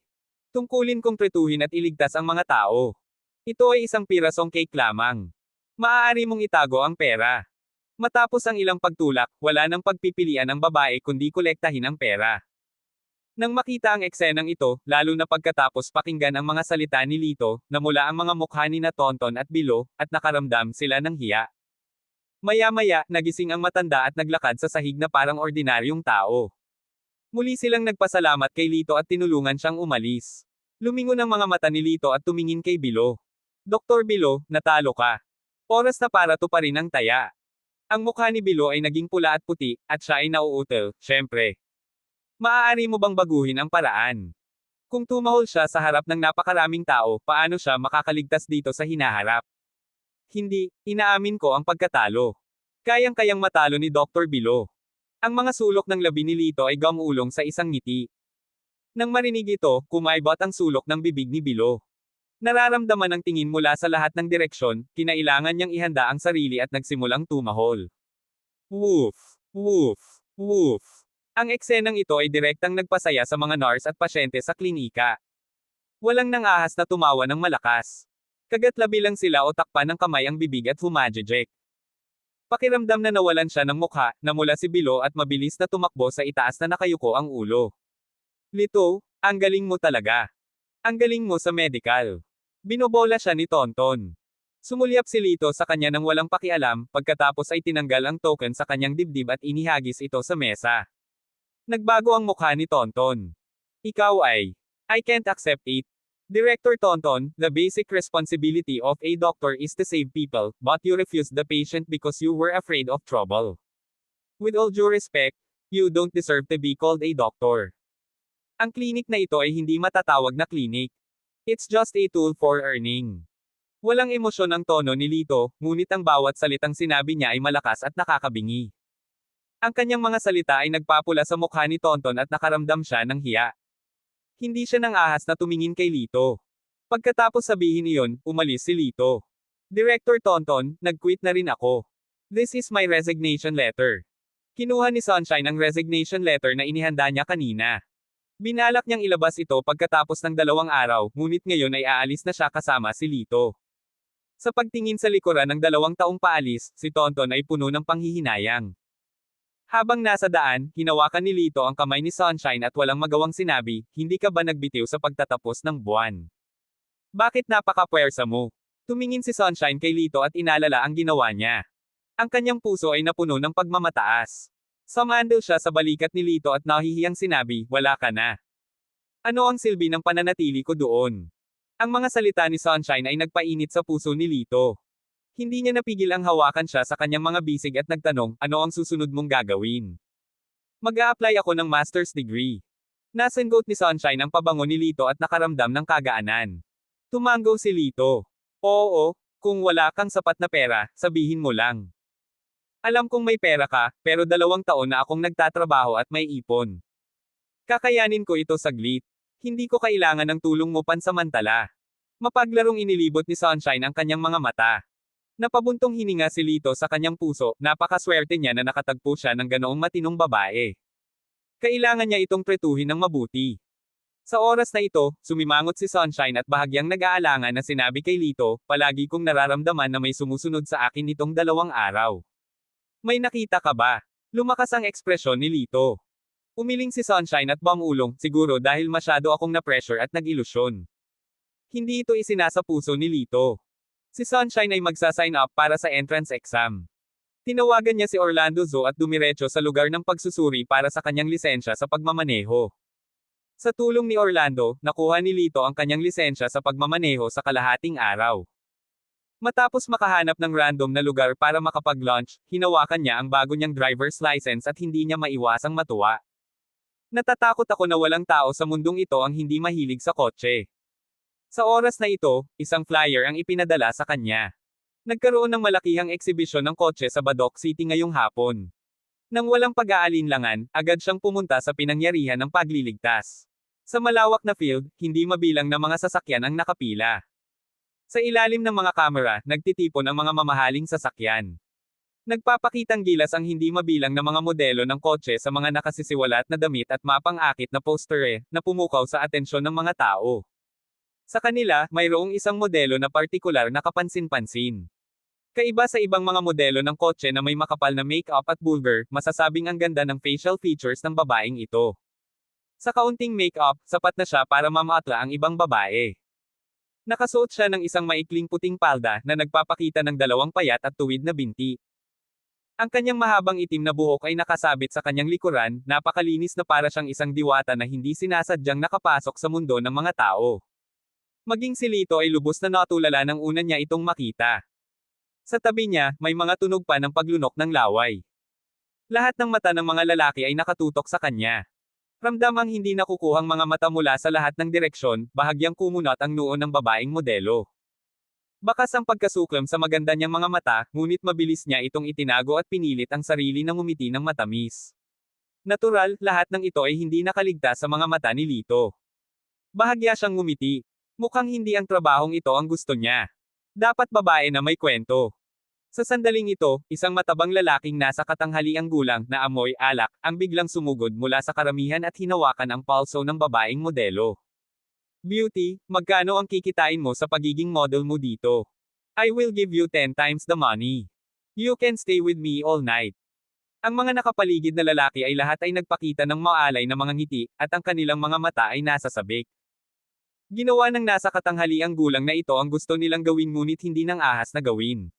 Tungkulin kong tretuhin at iligtas ang mga tao. Ito ay isang pirasong cake lamang. Maaari mong itago ang pera. Matapos ang ilang pagtulak, wala nang pagpipilian ang babae kundi kolektahin ang pera. Nang makita ang eksenang ito, lalo na pagkatapos pakinggan ang mga salita ni Lito, namula ang mga mukha ni na Tonton at Bilo, at nakaramdam sila ng hiya. Maya-maya, nagising ang matanda at naglakad sa sahig na parang ordinaryong tao. Muli silang nagpasalamat kay Lito at tinulungan siyang umalis. Lumingon ang mga mata ni Lito at tumingin kay Bilo. Dr. Bilo, natalo ka. Oras na para tuparin ang taya. Ang mukha ni Bilo ay naging pula at puti, at siya ay nauutal, syempre. Maaari mo bang baguhin ang paraan? Kung tumahol siya sa harap ng napakaraming tao, paano siya makakaligtas dito sa hinaharap? Hindi, inaamin ko ang pagkatalo. Kayang-kayang matalo ni Dr. Bilo. Ang mga sulok ng labi ni Lito ay gumulong sa isang ngiti. Nang marinig ito, kumaibot ang sulok ng bibig ni Bilo. Nararamdaman ang tingin mula sa lahat ng direksyon, kinailangan niyang ihanda ang sarili at nagsimulang tumahol. Woof! Woof! Woof! Ang eksenang ito ay direktang nagpasaya sa mga nurse at pasyente sa klinika. Walang nangahas na tumawa ng malakas. Kagatlabi lang sila o takpan ng kamay ang bibig at humajejek. Pakiramdam na nawalan siya ng mukha, namula si Bilo at mabilis na tumakbo sa itaas na nakayuko ang ulo. Lito, ang galing mo talaga. Ang galing mo sa medical. Binobola siya ni Tonton. Sumulyap si Lito sa kanya nang walang pakialam, pagkatapos ay tinanggal ang token sa kanyang dibdib at inihagis ito sa mesa. Nagbago ang mukha ni Tonton. Ikaw ay, I can't accept it. Director Tonton, the basic responsibility of a doctor is to save people, but you refused the patient because you were afraid of trouble. With all due respect, you don't deserve to be called a doctor. Ang klinik na ito ay hindi matatawag na klinik. It's just a tool for earning. Walang emosyon ang tono ni Lito, ngunit ang bawat salitang sinabi niya ay malakas at nakakabingi. Ang kanyang mga salita ay nagpapula sa mukha ni Tonton at nakaramdam siya ng hiya. Hindi siya nang ahas na tumingin kay Lito. Pagkatapos sabihin iyon, umalis si Lito. Director Tonton, nag-quit na rin ako. This is my resignation letter. Kinuha ni Sunshine ang resignation letter na inihanda niya kanina. Binalak niyang ilabas ito pagkatapos ng 2 araw, ngunit ngayon ay aalis na siya kasama si Lito. Sa pagtingin sa likuran ng 2 taong paalis, si Tonton ay puno ng panghihinayang. Habang nasa daan, hinawakan ni Lito ang kamay ni Sunshine at walang magawang sinabi, hindi ka ba nagbitiw sa pagtatapos ng buwan? Bakit napaka-puwersa mo? Tumingin si Sunshine kay Lito at inalala ang ginawa niya. Ang kanyang puso ay napuno ng pagmamataas. Sumandal siya sa balikat ni Lito at nahihiyang sinabi, wala ka na. Ano ang silbi ng pananatili ko doon? Ang mga salita ni Sunshine ay nagpainit sa puso ni Lito. Hindi niya napigil ang hawakan siya sa kanyang mga bisig at nagtanong, ano ang susunod mong gagawin? Mag-a-apply ako ng master's degree. Nasengot ni Sunshine ang pabango ni Lito at nakaramdam ng kagaanan. Tumango si Lito. Oo, kung wala kang sapat na pera, sabihin mo lang. Alam kong may pera ka, pero 2 taon na akong nagtatrabaho at may ipon. Kakayanin ko ito saglit. Hindi ko kailangan ng tulong mo pansamantala. Mapaglarong inilibot ni Sunshine ang kanyang mga mata. Napabuntong hininga si Lito sa kanyang puso, napakaswerte niya na nakatagpo siya ng ganoong matinong babae. Kailangan niya itong tretuhin ng mabuti. Sa oras na ito, sumimangot si Sunshine at bahagyang nag-aalangan na sinabi kay Lito, palagi kong nararamdaman na may sumusunod sa akin itong 2 araw. May nakita ka ba? Lumakas ang ekspresyon ni Lito. Umiling si Sunshine at bumulong, siguro dahil masyado akong na-pressure at nag-ilusyon. Hindi ito isinasa puso ni Lito. Si Sunshine ay magsa-sign up para sa entrance exam. Tinawagan niya si Orlando Zo at dumiretso sa lugar ng pagsusuri para sa kanyang lisensya sa pagmamaneho. Sa tulong ni Orlando, nakuha ni Lito ang kanyang lisensya sa pagmamaneho sa kalahating araw. Matapos makahanap ng random na lugar para makapag-launch, hinawakan niya ang bago niyang driver's license at hindi niya maiwasang matuwa. Natatakot ako na walang tao sa mundong ito ang hindi mahilig sa kotse. Sa oras na ito, isang flyer ang ipinadala sa kanya. Nagkaroon ng malakihang eksibisyon ng kotse sa Badoc City ngayong hapon. Nang walang pag-aalinlangan, agad siyang pumunta sa pinangyarihan ng pagliligtas. Sa malawak na field, hindi mabilang na mga sasakyan ang nakapila. Sa ilalim ng mga kamera, nagtitipon ang mga mamahaling sasakyan. Nagpapakitang gilas ang hindi mabilang na mga modelo ng kotse sa mga nakasisiwalat na damit at mapang-akit na postere, na pumukaw sa atensyon ng mga tao. Sa kanila, mayroong isang modelo na partikular na kapansin-pansin. Kaiba sa ibang mga modelo ng kotse na may makapal na make-up at bulgar, masasabing ang ganda ng facial features ng babaeng ito. Sa kaunting make-up, sapat na siya para mamatla ang ibang babae. Nakasuot siya ng isang maikling puting palda na nagpapakita ng dalawang payat at tuwid na binti. Ang kanyang mahabang itim na buhok ay nakasabit sa kanyang likuran, napakalinis na para siyang isang diwata na hindi sinasadyang nakapasok sa mundo ng mga tao. Maging si Lito ay lubos na natulala nang una niya itong makita. Sa tabi niya, may mga tunog pa ng paglunok ng laway. Lahat ng mata ng mga lalaki ay nakatutok sa kanya. Ramdam ang hindi nakukuhang mga mata mula sa lahat ng direksyon, bahagyang kumunot ang noo ng babaeng modelo. Bakas ang pagkasuklam sa maganda niyang mga mata, ngunit mabilis niya itong itinago at pinilit ang sarili na ngumiti ng matamis. Natural, lahat ng ito ay hindi nakaligtas sa mga mata ni Lito. Bahagya siyang ngumiti. Mukhang hindi ang trabahong ito ang gusto niya. Dapat babae na may kwento. Sa sandaling ito, isang matabang lalaking nasa katanghaliang gulang na amoy alak, ang biglang sumugod mula sa karamihan at hinawakan ang palso ng babaeng modelo. Beauty, magkano ang kikitain mo sa pagiging model mo dito? I will give you 10 times the money. You can stay with me all night. Ang mga nakapaligid na lalaki ay lahat ay nagpakita ng maalay na mga ngiti, at ang kanilang mga mata ay nasa sabik. Ginawa ng nasa katanghaliang gulang na ito ang gusto nilang gawin ngunit hindi ng ahas na gawin.